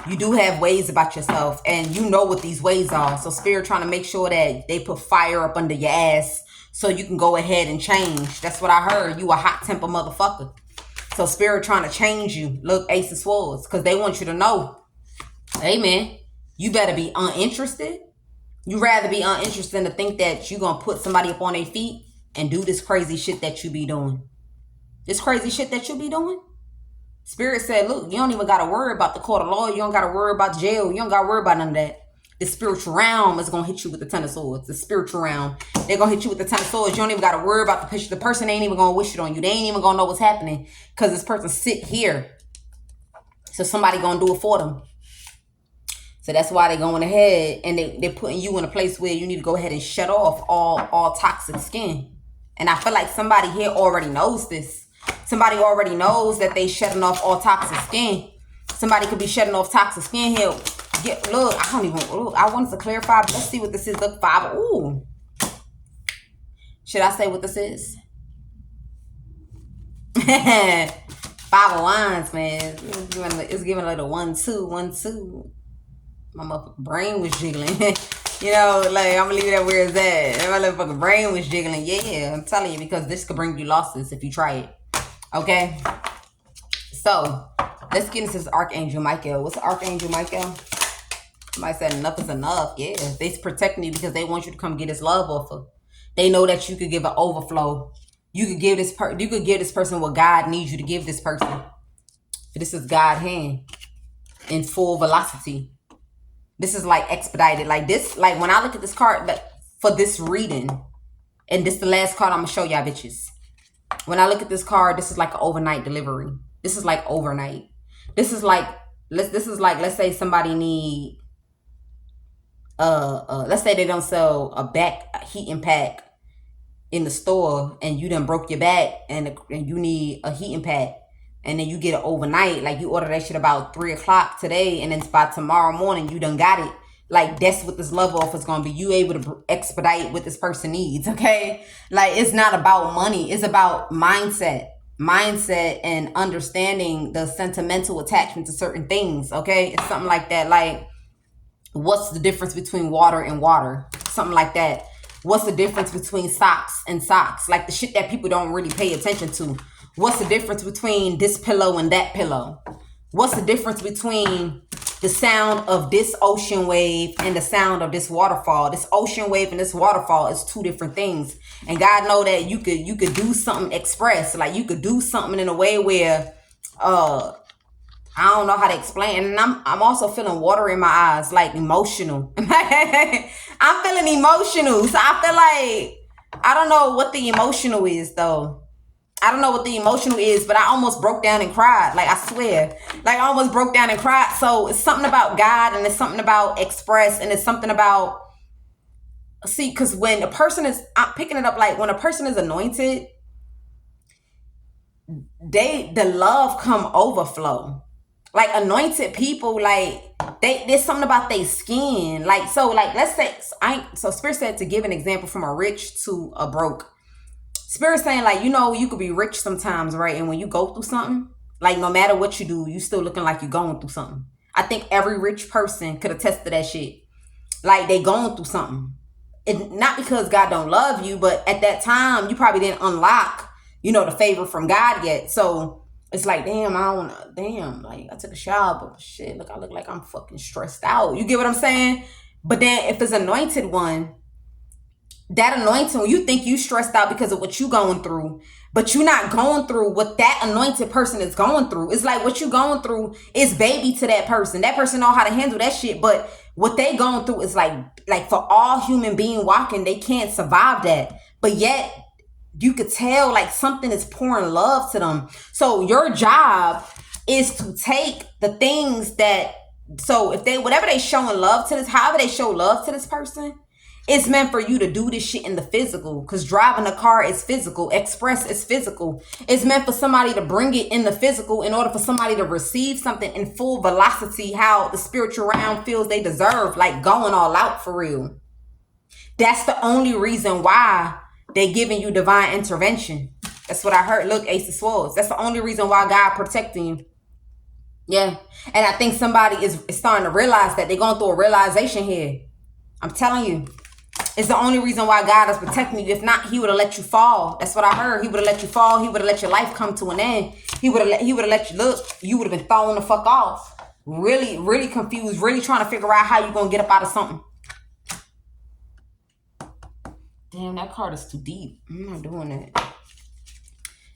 You do have ways about yourself, and you know what these ways are. So Spirit trying to make sure that they put fire up under your ass so you can go ahead and change. That's what I heard. You a hot temper motherfucker. So Spirit trying to change you. Look, Ace of Swords, because they want you to know, hey man, you better be uninterested. You rather be uninterested than to think that you're going to put somebody up on their feet and do this crazy shit that you be doing. This crazy shit that you be doing. Spirit said, look, you don't even got to worry about the court of law. You don't got to worry about jail. You don't got to worry about none of that. The spiritual realm is going to hit you with the 10 of swords. The spiritual realm. They're going to hit you with the 10 of swords. You don't even got to worry about the picture. The person ain't even going to wish it on you. They ain't even going to know what's happening, because this person sit here. So somebody going to do it for them. So that's why they're going ahead and they're putting you in a place where you need to go ahead and shut off all toxic skin. And I feel like somebody here already knows this. Somebody already knows that they shutting off all toxic skin. Somebody could be shutting off toxic skin here. Yeah, look, I don't even look. I wanted to clarify. Let's see what this is. Look, 5. Ooh. Should I say what this is? 5 of Wands, man. It's giving like a 1, 2, 1, 2. My motherfucking brain was jiggling. You know, like, I'm gonna leave that where it's at. My motherfucking brain was jiggling. Yeah, I'm telling you, because this could bring you losses if you try it. Okay? So, let's get into this Archangel Michael. What's Archangel Michael? Somebody said enough is enough. Yeah, they's protecting you because they want you to come get this love offer. They know that you could give an overflow. You could give this person what God needs you to give this person. But this is God's hand in full velocity. This is like expedited. Like this, like when I look at this card, like for this reading, and this is the last card I'm gonna show y'all bitches. When I look at this card, this is like an overnight delivery. This is like overnight. This is like let's say somebody need let's say they don't sell a back heating pack in the store, and you done broke your back, and you need a heating pad, and then you get it overnight. Like, you order that shit about 3 o'clock today, and then by tomorrow morning you done got it. Like, that's what this love offer is gonna be. You able to expedite what this person needs. Okay, like, it's not about money, it's about mindset and understanding the sentimental attachment to certain things. Okay, it's something like that. Like, what's the difference between water and water? Something like that. What's the difference between socks and socks? Like, the shit that people don't really pay attention to. What's the difference between this pillow and that pillow? What's the difference between the sound of this ocean wave and the sound of this waterfall? This ocean wave and this waterfall is two different things. And God know that you could do something express. Like, you could do something in a way where I don't know how to explain. And I'm also feeling water in my eyes, like emotional. I'm feeling emotional. So I feel like, I don't know what the emotional is though. I don't know what the emotional is, but I almost broke down and cried. Like, I swear. Like, I almost broke down and cried. So it's something about God, and it's something about express, and it's something about, see, because when a person is, I'm picking it up, like when a person is anointed, the love come overflow. Like, anointed people, like, there's something about their skin. Like, so, like, let's say, so Spirit said to give an example from a rich to a broke. Spirit saying, like, you know, you could be rich sometimes, right? And when you go through something, like, no matter what you do, you still looking like you're going through something. I think every rich person could attest to that shit. Like, they going through something. And not because God don't love you, but at that time, you probably didn't unlock, you know, the favor from God yet. So it's like, damn, like, I took a shower, but shit, look, I look like I'm fucking stressed out. You get what I'm saying? But then if it's anointed one, that anointing, you think you stressed out because of what you going through, but you're not going through what that anointed person is going through. It's like what you going through is baby to that person. That person know how to handle that shit, but what they going through is like for all human being walking, they can't survive that. But yet, you could tell like something is pouring love to them. So your job is to take the things that, so if they, whatever they showing love to this, however they show love to this person, it's meant for you to do this shit in the physical, because driving a car is physical. Express is physical. It's meant for somebody to bring it in the physical in order for somebody to receive something in full velocity, how the spiritual realm feels they deserve, like going all out for real. That's the only reason why they giving you divine intervention. That's what I heard. Look, Ace of Swords. That's the only reason why God protecting you. Yeah. And I think somebody is starting to realize that. They're going through a realization here. I'm telling you. It's the only reason why God is protecting you. If not, he would have let you fall. That's what I heard. He would have let you fall. He would have let your life come to an end. He would have let you look. You would have been thrown the fuck off. Really, really confused. Really trying to figure out how you're going to get up out of something. Damn, that card is too deep. I'm not doing that.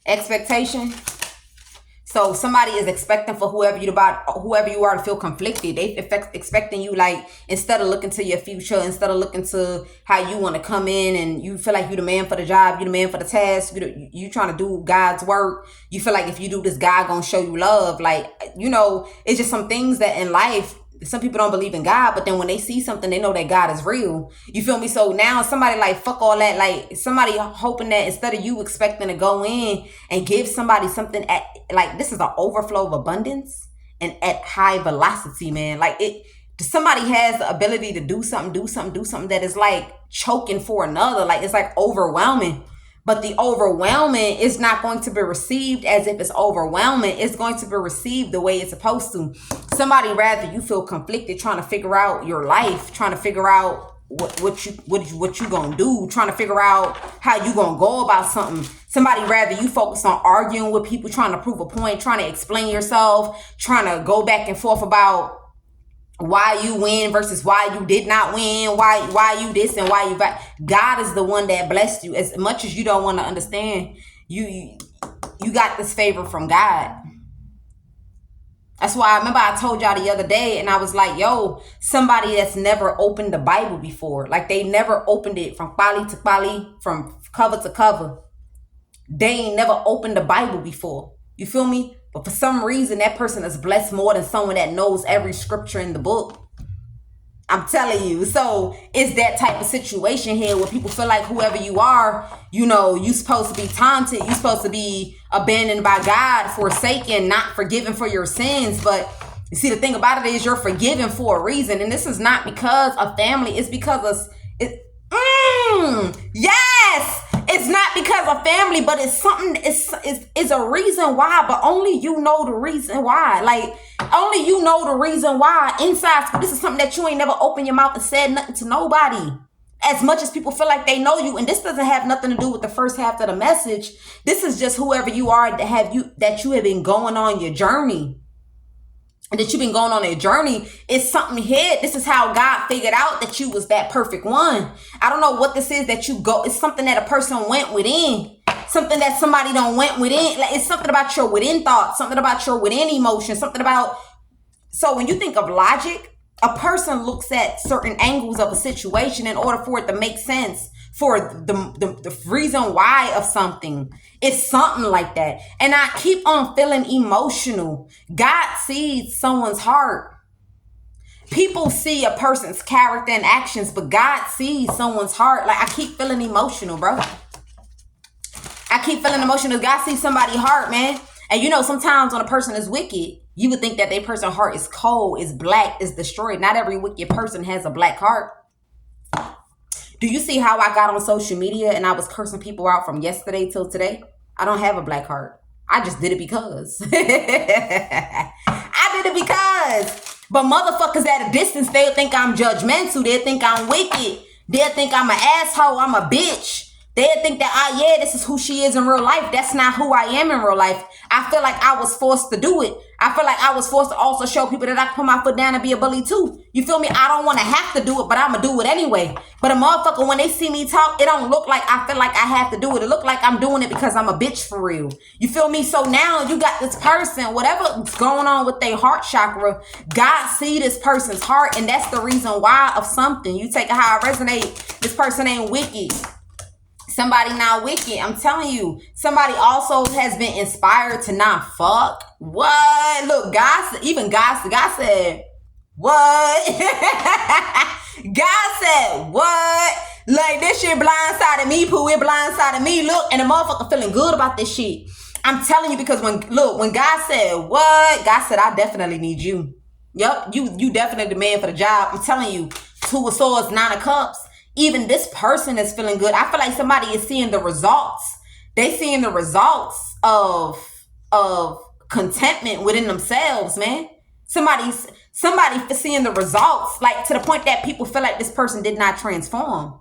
Expectation. So somebody is expecting for whoever you are to feel conflicted. They expecting you, like, instead of looking to your future, instead of looking to how you want to come in and you feel like you the man for the job, you the man for the task, you trying to do God's work. You feel like if you do this, God gonna show you love. Like, you know, it's just some things that in life, some people don't believe in God, but then when they see something, they know that God is real. You feel me? So now somebody like, fuck all that. Like, somebody hoping that instead of you expecting to go in and give somebody something at, like, this is an overflow of abundance and at high velocity, man. Like, somebody has the ability to do something that is like choking for another. Like, it's like overwhelming. But the overwhelming is not going to be received as if it's overwhelming. It's going to be received the way it's supposed to. Somebody rather you feel conflicted trying to figure out your life, trying to figure out what you gonna do, trying to figure out how you gonna go about something. Somebody rather you focus on arguing with people, trying to prove a point, trying to explain yourself, trying to go back and forth about why you win versus why you did not win, why you this and why you back. God is the one that blessed you. As much as you don't want to understand, you got this favor from God. That's why I remember I told y'all the other day, and I was like, yo, somebody that's never opened the Bible before, like they never opened it from pali to pali, from cover to cover. They ain't never opened the Bible before. You feel me? But for some reason, that person is blessed more than someone that knows every scripture in the book. I'm telling you. So it's that type of situation here where people feel like whoever you are, you know, you supposed to be taunted. You supposed to be abandoned by God, forsaken, not forgiven for your sins. But you see, the thing about it is you're forgiven for a reason. And this is not because of family. It's because of yes. It's not because of family, but it's something, it's a reason why, but only you know the reason why. Like, only you know the reason why. Inside, this is something that you ain't never opened your mouth and said nothing to nobody. As much as people feel like they know you, and this doesn't have nothing to do with the first half of the message. This is just whoever you are that you have been going on your journey. And that you've been going on a journey, it's something here. This is how God figured out that you was that perfect one. I don't know what this is that you go. It's something that a person went within. Something that somebody don't went within. Like, it's something about your within thought. Something about your within emotion. Something about. So when you think of logic, a person looks at certain angles of a situation in order for it to make sense. For the reason why of something. It's something like that. And I keep on feeling emotional. God sees someone's heart. People see a person's character and actions, but God sees someone's heart. Like, I keep feeling emotional, bro. I keep feeling emotional. God sees somebody's heart, man. And you know, sometimes when a person is wicked, you would think that their person's heart is cold, is black, is destroyed. Not every wicked person has a black heart. Do you see how I got on social media and I was cursing people out from yesterday till today? I don't have a black heart. I just did it because. I did it because. But motherfuckers at a distance, they'll think I'm judgmental. They'll think I'm wicked. They'll think I'm an asshole. I'm a bitch. They'll think that, yeah, this is who she is in real life. That's not who I am in real life. I feel like I was forced to do it. I feel like I was forced to also show people that I can put my foot down and be a bully too. You feel me? I don't want to have to do it, but I'm going to do it anyway. But a motherfucker, when they see me talk, it don't look like I feel like I have to do it. It look like I'm doing it because I'm a bitch for real. You feel me? So now you got this person, whatever's going on with their heart chakra, God see this person's heart, and that's the reason why of something. You take it how I resonate. This person ain't wicked. Somebody not wicked. I'm telling you. Somebody also has been inspired to not fuck. What? Look, God said, what? God said, what? Like, this shit blindsided me, Pooh. It blindsided me. Look, and the motherfucker feeling good about this shit. I'm telling you, because when God said, what? God said, I definitely need you. Yup, you definitely the man for the job. I'm telling you. 2 of Swords, 9 of Cups. Even this person is feeling good. I feel like somebody is seeing the results. They seeing the results of contentment within themselves, man. Somebody seeing the results, like to the point that people feel like this person did not transform.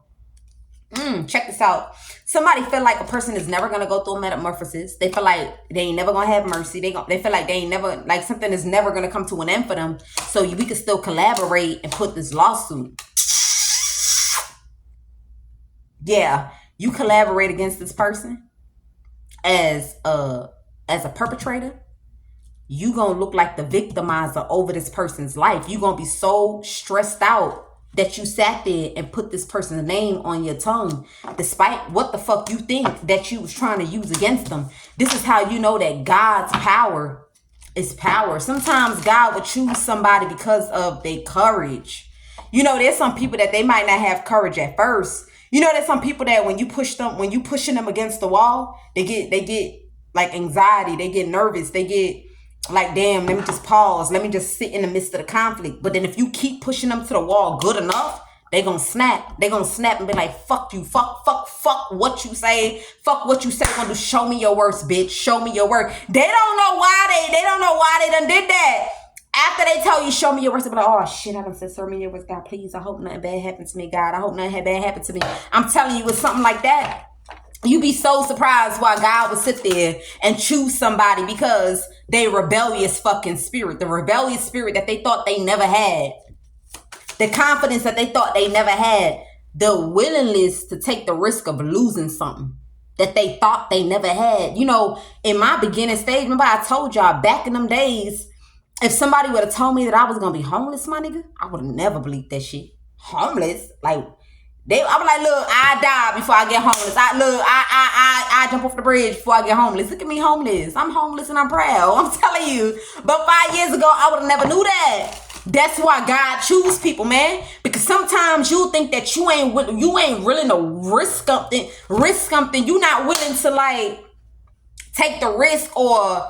Check this out. Somebody feel like a person is never gonna go through a metamorphosis. They feel like they ain't never gonna have mercy. They feel like they ain't never, like something is never gonna come to an end for them. So we can still collaborate and put this lawsuit. Yeah, you collaborate against this person as a perpetrator. You gonna look like the victimizer over this person's life. You gonna be so stressed out that you sat there and put this person's name on your tongue, despite what the fuck you think that you was trying to use against them. This is how you know that God's power is power. Sometimes God will choose somebody because of their courage. You know, there's some people that they might not have courage at first. You know, there's some people that when you pushing them against the wall, they get like anxiety, they get nervous, they get like, damn, let me just pause, let me just sit in the midst of the conflict. But then if you keep pushing them to the wall good enough, They gonna snap. They gonna snap and be like, fuck you, fuck what you say, fuck what you say. Gonna do, show me your worst, bitch. Show me your work. They don't know why they done did that. After they tell you, show me your worst, they be like, oh shit, I done said, show me your worst, God, please. I hope nothing bad happened to me, God. I hope nothing bad happened to me. I'm telling you, it's something like that. You be so surprised why God would sit there and choose somebody, because they rebellious fucking spirit, the rebellious spirit that they thought they never had, the confidence that they thought they never had, the willingness to take the risk of losing something that they thought they never had. You know, in my beginning stage, remember I told y'all back in them days, if somebody would have told me that I was gonna be homeless, my nigga, I would have never believed that shit. Homeless? Like, I was like, look, I die before I get homeless. I jump off the bridge before I get homeless. Look at me homeless. I'm homeless and I'm proud. I'm telling you. But 5 years ago, I would have never knew that. That's why God choose people, man. Because sometimes you think that you ain't willing to risk something. You're not willing to like take the risk or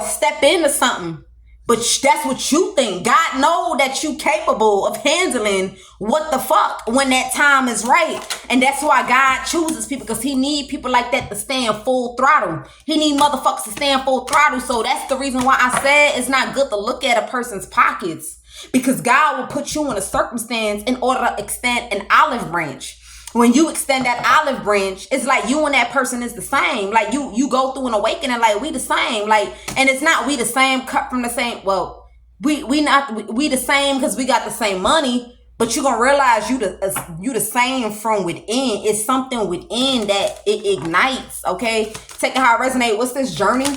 step into something. But that's what you think. God know that you capable of handling what the fuck when that time is right. And that's why God chooses people, because he need people like that to stand full throttle. He need motherfuckers to stand full throttle. So that's the reason why I said it's not good to look at a person's pockets, because God will put you in a circumstance in order to extend an olive branch. When you extend that olive branch, it's like you and that person is the same. Like you go through an awakening, like we the same. Like, and it's not we the same, cut from the same. Well, we the same because we got the same money. But you're gonna realize you the same from within. It's something within that it ignites. Okay, take it how it resonates. What's this journey?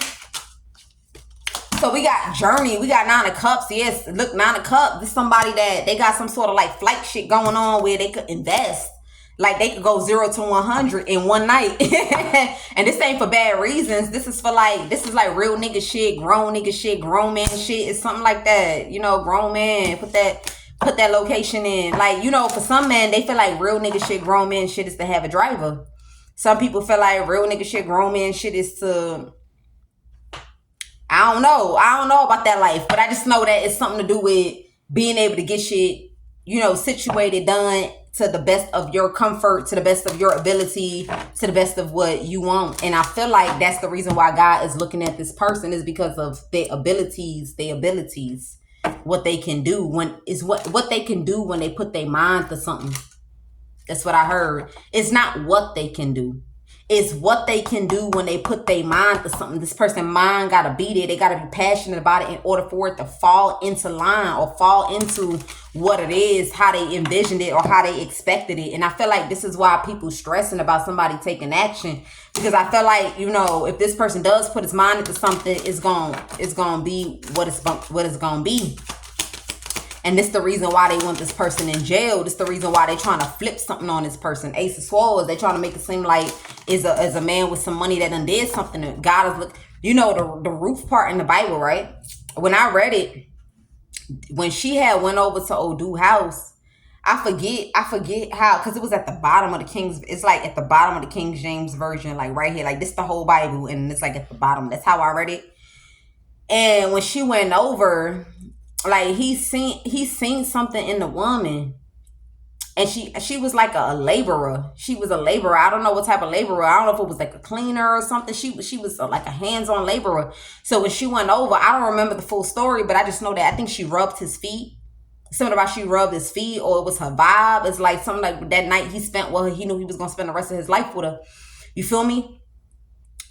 So we got journey. We got 9 of cups. Yes, look, 9 of cups. This is somebody that they got some sort of like flight shit going on where they could invest. Like they could go 0 to 100 in one night. And this ain't for bad reasons. This is like real nigga shit, grown nigga shit, grown man shit. It's something like that. You know, grown man, put that location in. Like, you know, for some men, they feel like real nigga shit, grown man shit is to have a driver. Some people feel like real nigga shit, grown man shit is to, I don't know about that life, but I just know that it's something to do with being able to get shit, you know, situated, done to the best of your comfort, to the best of your ability, to the best of what you want. And I feel like that's the reason why God is looking at this person, is because of their abilities, what they can do what they can do when they put their mind to something. That's what I heard. It's not what they can do. It's what they can do when they put their mind to something. This person's mind got to be there. They got to be passionate about it in order for it to fall into line or fall into what it is, how they envisioned it or how they expected it. And I feel like this is why people stressing about somebody taking action, because I feel like, you know, if this person does put his mind into something, it's going to be what it's going to be. And this is the reason why they want this person in jail. This is the reason why they trying to flip something on this person. Ace of Swords, they trying to make it seem like is a man with some money that done did something. That God is look. You know the roof part in the Bible, right? When I read it, when she had went over to Odu's house, I forget how, because it was at the bottom of the King's. It's like at the bottom of the King James version, like right here, like this the whole Bible, and it's like at the bottom. That's how I read it. And when she went over, like he seen something in the woman, and she was like a laborer. She was a laborer. I don't know what type of laborer. I don't know if it was like a cleaner or something. She was like a hands-on laborer. So when she went over, I don't remember the full story, but I just know that I think she rubbed his feet. Something about she rubbed his feet, or it was her vibe. It's like something like that night he spent with her. He knew he was gonna spend the rest of his life with her. You feel me?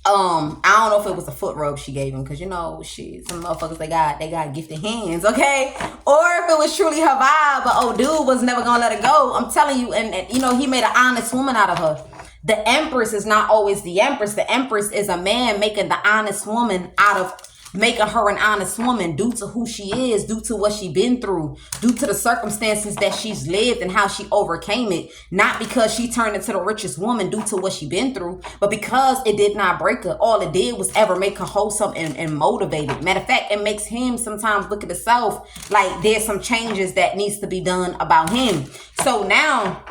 I don't know if it was a foot rub she gave him, because you know some motherfuckers they got gifted hands, okay? Or if it was truly her vibe, but old dude was never gonna let her go. I'm telling you, and you know he made an honest woman out of her. The Empress is not always the Empress. The Empress is a man making the honest woman out of, making her an honest woman due to who she is, due to what she been through, due to the circumstances that she's lived and how she overcame it. Not because she turned into the richest woman due to what she been through, but because it did not break her. All it did was ever make her wholesome and motivated. Matter of fact, it makes him sometimes look at himself like there's some changes that needs to be done about him. So now,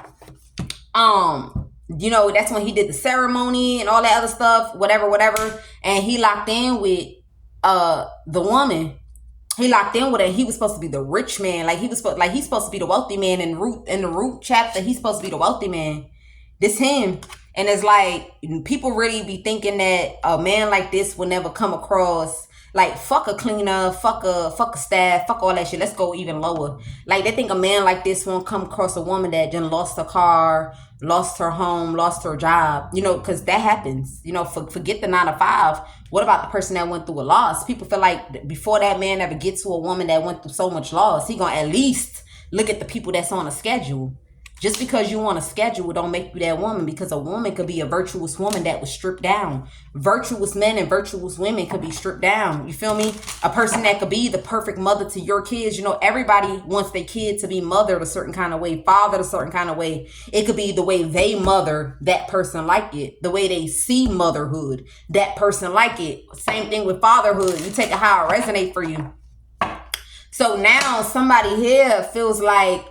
you know, that's when he did the ceremony and all that other stuff, whatever. And he locked in with the woman. He locked in with it. He was supposed to be the rich man. Like he's supposed to be the wealthy man in the root chapter. He's supposed to be the wealthy man. This him. And it's like people really be thinking that a man like this will never come across. Like, fuck a cleaner, fuck a staff, fuck all that shit. Let's go even lower. Like, they think a man like this won't come across a woman that then lost her car, lost her home, lost her job. You know, because that happens. You know, forget the 9 to 5. What about the person that went through a loss? People feel like before that man ever gets to a woman that went through so much loss, he gonna at least look at the people that's on a schedule. Just because you on a schedule don't make you that woman, because a woman could be a virtuous woman that was stripped down. Virtuous men and virtuous women could be stripped down. You feel me? A person that could be the perfect mother to your kids. You know, everybody wants their kid to be mothered a certain kind of way, fathered a certain kind of way. It could be the way they mother that person like it. The way they see motherhood, that person like it. Same thing with fatherhood. You take it how it resonates for you. So now somebody here feels like,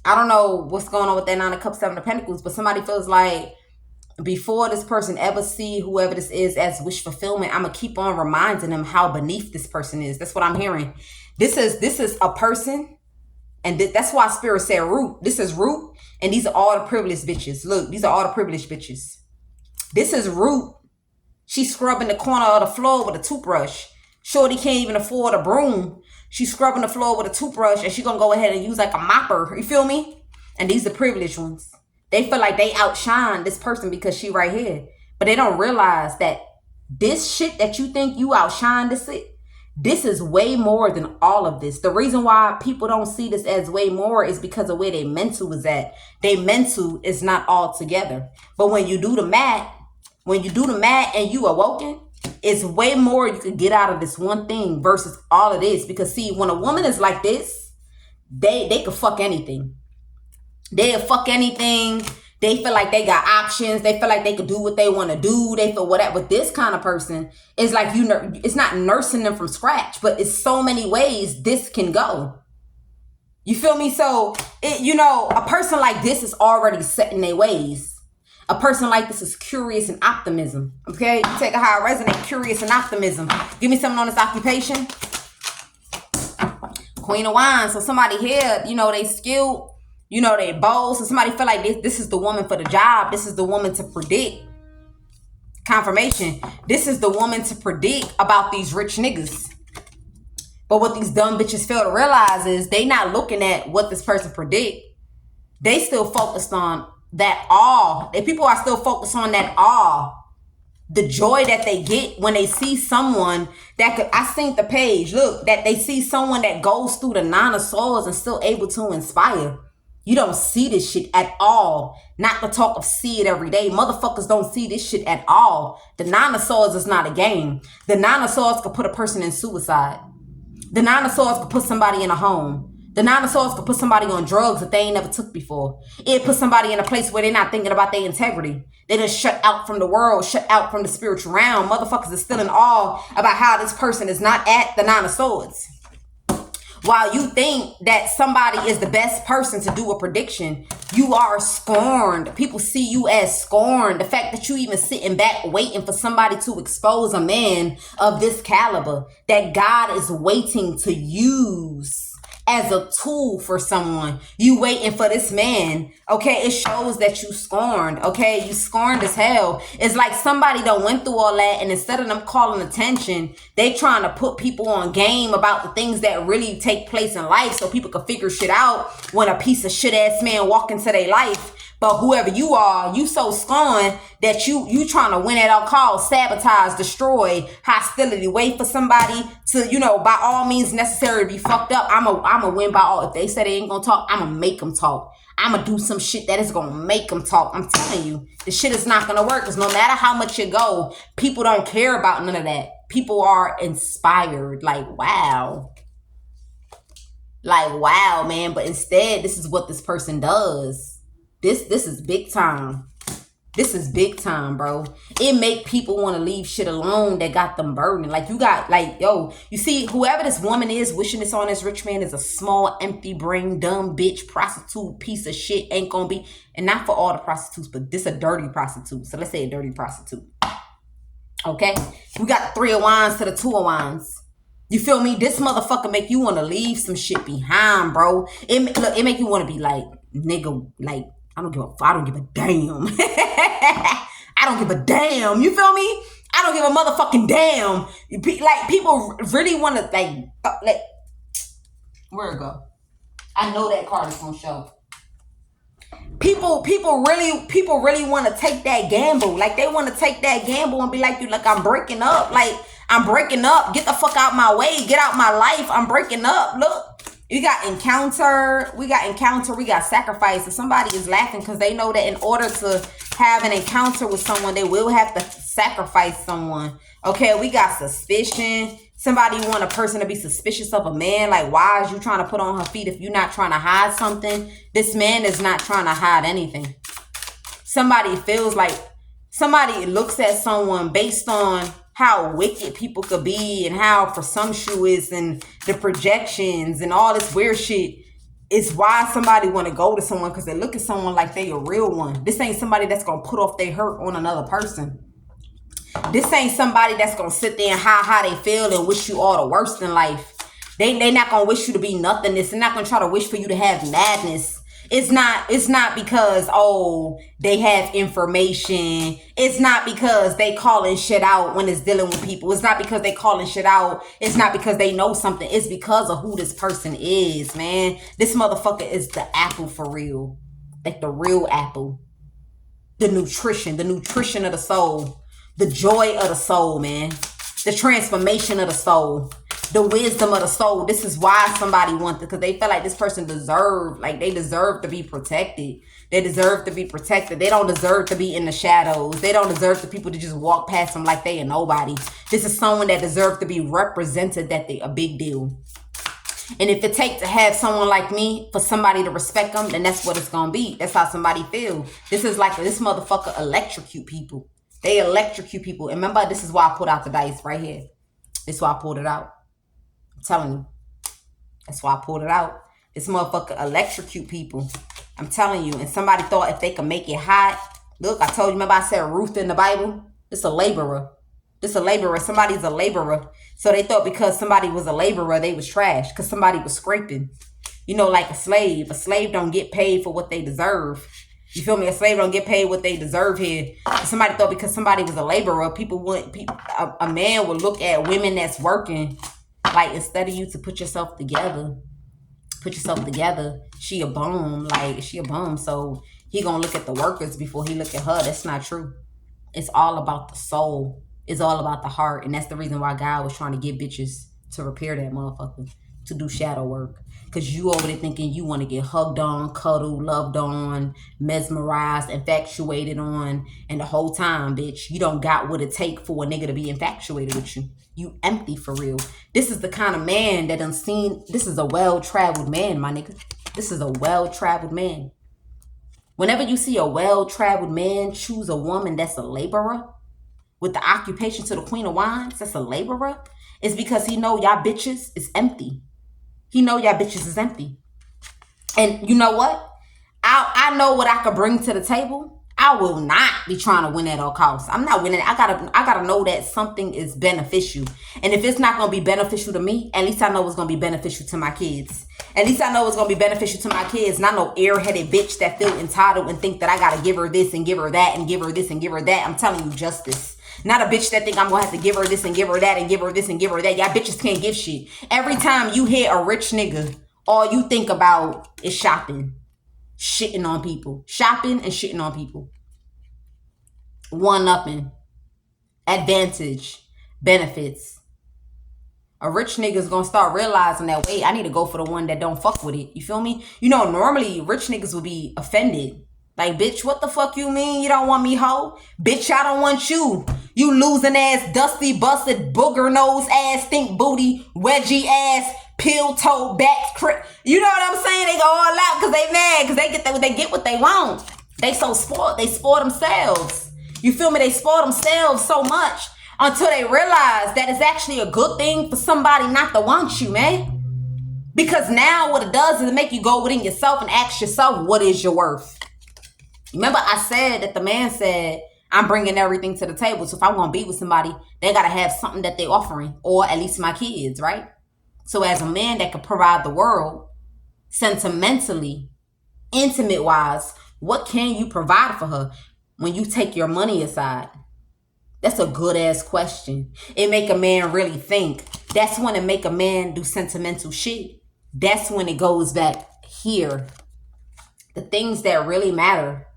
I don't know what's going on with that 9 of Cups, 7 of Pentacles, but somebody feels like before this person ever see whoever this is as wish fulfillment, I'm going to keep on reminding them how beneath this person is. That's what I'm hearing. This is a person, and that's why Spirit said root. This is root, and these are all the privileged bitches. Look, these are all the privileged bitches. This is root. She's scrubbing the corner of the floor with a toothbrush. Shorty can't even afford a broom. She's scrubbing the floor with a toothbrush, and she's going to go ahead and use like a mopper. You feel me? And these are privileged ones. They feel like they outshine this person because she right here. But they don't realize that this shit that you think you outshine this is way more than all of this. The reason why people don't see this as way more is because of where their mental is at. Their mental is not all together. But when you do the math, and you awoken, it's way more you can get out of this one thing versus all of this. Because see, when a woman is like this, they could fuck anything. They'll fuck anything. They feel like they got options. They feel like they could do what they want to do. They feel whatever. But this kind of person is like, it's not nursing them from scratch, but it's so many ways this can go. You feel me? So, a person like this is already set in their ways. A person like this is curious and optimism. Okay? You take a how it resonates, curious and optimism. Give me something on this occupation. Queen of Wands. So somebody here, they skilled, they bold. So somebody feel like this is the woman for the job. This is the woman to predict. Confirmation. This is the woman to predict about these rich niggas. But what these dumb bitches fail to realize is they not looking at what this person predict. They still focused on that awe. If people are still focused on that awe, the joy that they get when they see someone that could, I seen the page, look, that they see someone that goes through the 9 of Swords and still able to inspire. You don't see this shit at all. Not the talk of see it every day. Motherfuckers don't see this shit at all. The 9 of Swords is not a game. The 9 of Swords could put a person in suicide. The 9 of Swords could put somebody in a home. The 9 of Swords could put somebody on drugs that they ain't never took before. It put somebody in a place where they're not thinking about their integrity. They just shut out from the world, shut out from the spiritual realm. Motherfuckers are still in awe about how this person is not at the 9 of Swords. While you think that somebody is the best person to do a prediction, you are scorned. People see you as scorned. The fact that you even sitting back waiting for somebody to expose a man of this caliber that God is waiting to use as a tool for someone. You waiting for this man. Okay, it shows that you scorned. Okay, you scorned as hell. It's like somebody done went through all that, and instead of them calling attention, they trying to put people on game about the things that really take place in life so people can figure shit out when a piece of shit ass man walk into their life. But whoever you are, you so scorned that you trying to win at all costs, sabotage, destroy, hostility, wait for somebody to, by all means necessary to be fucked up. I'm a win by all. If they say they ain't gonna talk, I'm gonna make them talk. I'm gonna do some shit that is gonna make them talk. I'm telling you, the shit is not gonna work, because no matter how much you go, people don't care about none of that. People are inspired. Like, wow. Like, wow, man. But instead, this is what this person does. This is big time. This is big time, bro. It make people want to leave shit alone that got them burning. Like, you see, whoever this woman is wishing this on this rich man is a small, empty brain, dumb bitch, prostitute, piece of shit, ain't gonna be. And not for all the prostitutes, but this a dirty prostitute. So let's say a dirty prostitute. Okay? We got the 3 of Wands to the 2 of Wands. You feel me? This motherfucker make you want to leave some shit behind, bro. It make you want to be like, nigga, like, I don't give a damn. I don't give a damn. You feel me? I don't give a motherfucking damn. Like, people really want to, like, where it go? I know that card is gonna show. People really want to take that gamble. Like, they want to take that gamble and be like, you, like, I'm breaking up. Like, I'm breaking up. Get the fuck out my way. Get out my life. I'm breaking up. Look, we got encounter. We got sacrifice. And somebody is laughing because they know that in order to have an encounter with someone, they will have to sacrifice someone. Okay, we got suspicion. Somebody want a person to be suspicious of a man. Like, why is you trying to put on her feet if you're not trying to hide something? This man is not trying to hide anything. Somebody feels like somebody looks at someone based on how wicked people could be and how presumptuous and the projections and all this weird shit. It's why somebody want to go to someone, because they look at someone like they a real one. This ain't somebody that's going to put off their hurt on another person. This ain't somebody that's going to sit there and hide how they feel and wish you all the worst in life. They not going to wish you to be nothingness. They're not going to try to wish for you to have madness. It's not because, oh, they have information. It's not because they calling shit out when it's dealing with people. It's not because they calling shit out. It's not because they know something. It's because of who this person is, man. This motherfucker is the apple for real. Like the real apple. The nutrition of the soul. The joy of the soul, man. The transformation of the soul. The wisdom of the soul. This is why somebody wants it, because they feel like this person deserve to be protected. They deserve to be protected. They don't deserve to be in the shadows. They don't deserve the people to just walk past them like they are nobody. This is someone that deserves to be represented, that they a big deal. And if it takes to have someone like me for somebody to respect them, then that's what it's gonna be. That's how somebody feel. This is like, this motherfucker electrocute people. They electrocute people. And remember, this is why I put out the dice right here. This is why I pulled it out. I'm telling you. That's why I pulled it out. This motherfucker electrocute people. I'm telling you. And somebody thought if they could make it hot. Look, I told you, remember I said Ruth in the Bible? It's a laborer. This a laborer. Somebody's a laborer. So they thought because somebody was a laborer, they was trash. Because somebody was scraping. You know, like a slave. A slave don't get paid for what they deserve. You feel me? A slave don't get paid what they deserve here. Somebody thought because somebody was a laborer, a man would look at women that's working, like, instead of you to put yourself together, she a bum, so he gonna look at the workers before he look at her. That's not true. It's all about the soul. It's all about the heart. And that's the reason why God was trying to get bitches to repair that motherfucker, to do shadow work. Because you over there thinking you want to get hugged on, cuddled, loved on, mesmerized, infatuated on. And the whole time, bitch, you don't got what it take for a nigga to be infatuated with you. You empty for real. This is the kind of man that this is a well-traveled man, my nigga. This is a well-traveled man. Whenever you see a well-traveled man choose a woman that's a laborer, with the occupation to the Queen of Wands, that's a laborer, it's because he know y'all bitches is empty. He know y'all bitches is empty. And you know what? I know what I could bring to the table. I will not be trying to win at all costs. I'm not winning. I gotta know that something is beneficial. And if it's not gonna be beneficial to me, at least I know it's gonna be beneficial to my kids. At least I know it's gonna be beneficial to my kids. Not no airheaded bitch that feel entitled and think that I gotta give her this and give her that and give her this and give her that. I'm telling you, justice. Not a bitch that think I'm going to have to give her this and give her that and give her this and give her that. Y'all bitches can't give shit. Every time you hear a rich nigga, all you think about is shopping. Shitting on people. Shopping and shitting on people. One-upping. Advantage. Benefits. A rich nigga's going to start realizing that, wait, I need to go for the one that don't fuck with it. You feel me? You know, normally rich niggas will be offended. Like, bitch, what the fuck you mean you don't want me, hoe? Bitch, I don't want you. You losing ass, dusty, busted, booger nose ass, stink booty, wedgie ass, pill toe back. You know what I'm saying? They go all out because they mad, because they get what they want. They so spoiled. They spoil themselves. You feel me? They spoil themselves so much until they realize that it's actually a good thing for somebody not to want you, man. Because now what it does is it make you go within yourself and ask yourself, what is your worth? Remember I said that the man said, I'm bringing everything to the table. So if I want to be with somebody, they got to have something that they're offering, or at least my kids, right? So as a man that could provide the world sentimentally, intimate wise, what can you provide for her when you take your money aside? That's a good ass question. It make a man really think. That's when it make a man do sentimental shit. That's when it goes back here. The things that really matter,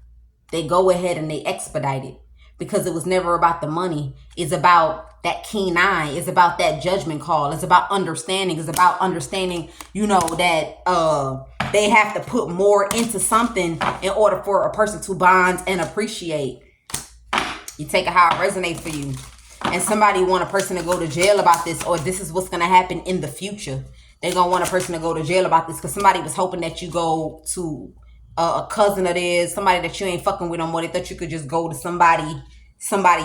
they go ahead and they expedite it, because it was never about the money. It's about that keen eye. It's about that judgment call. It's about understanding. It's about understanding, that they have to put more into something in order for a person to bond and appreciate. You take it how it resonates for you. And somebody want a person to go to jail about this, or this is what's going to happen in the future. They're going to want a person to go to jail about this because somebody was hoping that you go to a cousin of theirs, somebody that you ain't fucking with no more. They thought you could just go to somebody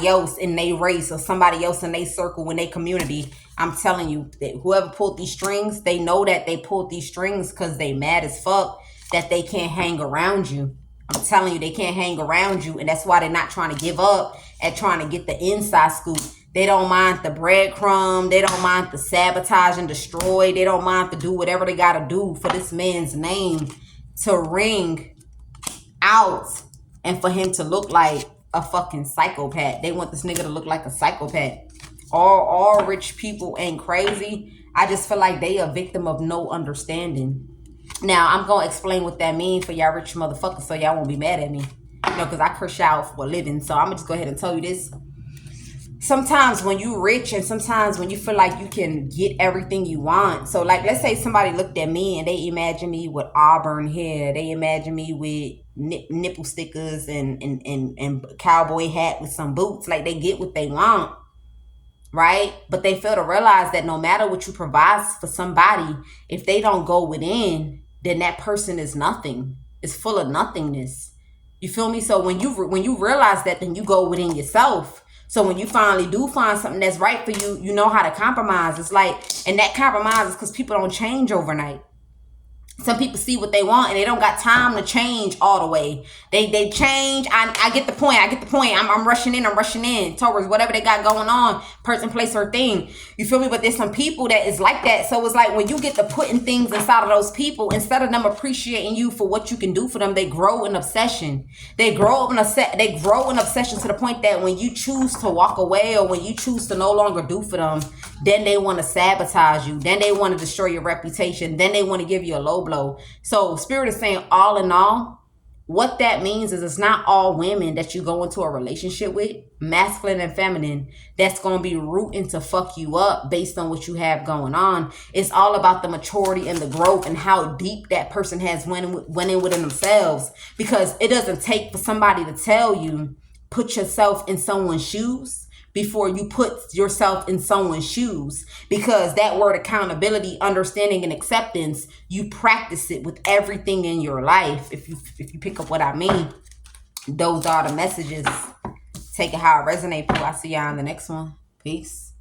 else in their race, or somebody else in their circle, in their community. I'm telling you, that whoever pulled these strings, they know that they pulled these strings because they mad as fuck that they can't hang around you. I'm telling you, they can't hang around you, and that's why they're not trying to give up at trying to get the inside scoop. They don't mind the breadcrumb. They don't mind the sabotage and destroy. They don't mind to do whatever they got to do for this man's name to ring out and for him to look like a fucking psychopath. They want this nigga to look like a psychopath. All rich people ain't crazy. I just feel like they a victim of no understanding. Now, I'm going to explain what that means for y'all rich motherfuckers so y'all won't be mad at me. Because I curse y'all for a living. So I'm going to just go ahead and tell you this. Sometimes when you rich and sometimes when you feel like you can get everything you want. So like, let's say somebody looked at me and they imagine me with auburn hair. They imagine me with nipple stickers and cowboy hat with some boots. Like, they get what they want, right? But they fail to realize that no matter what you provide for somebody, if they don't go within, then that person is nothing. It's full of nothingness. You feel me? So when you realize that, then you go within yourself. So when you finally do find something that's right for you, you know how to compromise. It's like, and that compromise is because people don't change overnight. Some people see what they want and they don't got time to change all the way. They change. I get the point. I'm rushing in. Taurus, whatever they got going on, person, place, or thing. You feel me? But there's some people that is like that. So it's like when you get to putting things inside of those people, instead of them appreciating you for what you can do for them, they grow an obsession. They grow an obsession to the point that when you choose to walk away or when you choose to no longer do for them, then they want to sabotage you. Then they want to destroy your reputation. Then they want to give you a low blow. So Spirit is saying, all in all, what that means is it's not all women that you go into a relationship with, masculine and feminine, that's going to be rooting to fuck you up based on what you have going on. It's all about the maturity and the growth and how deep that person has went in within themselves. Because it doesn't take for somebody to tell you, put yourself in someone's shoes, before you put yourself in someone's shoes. Because that word accountability, understanding, and acceptance, you practice it with everything in your life. If you pick up what I mean, those are the messages. Take it how it resonates. I see y'all in the next one. Peace.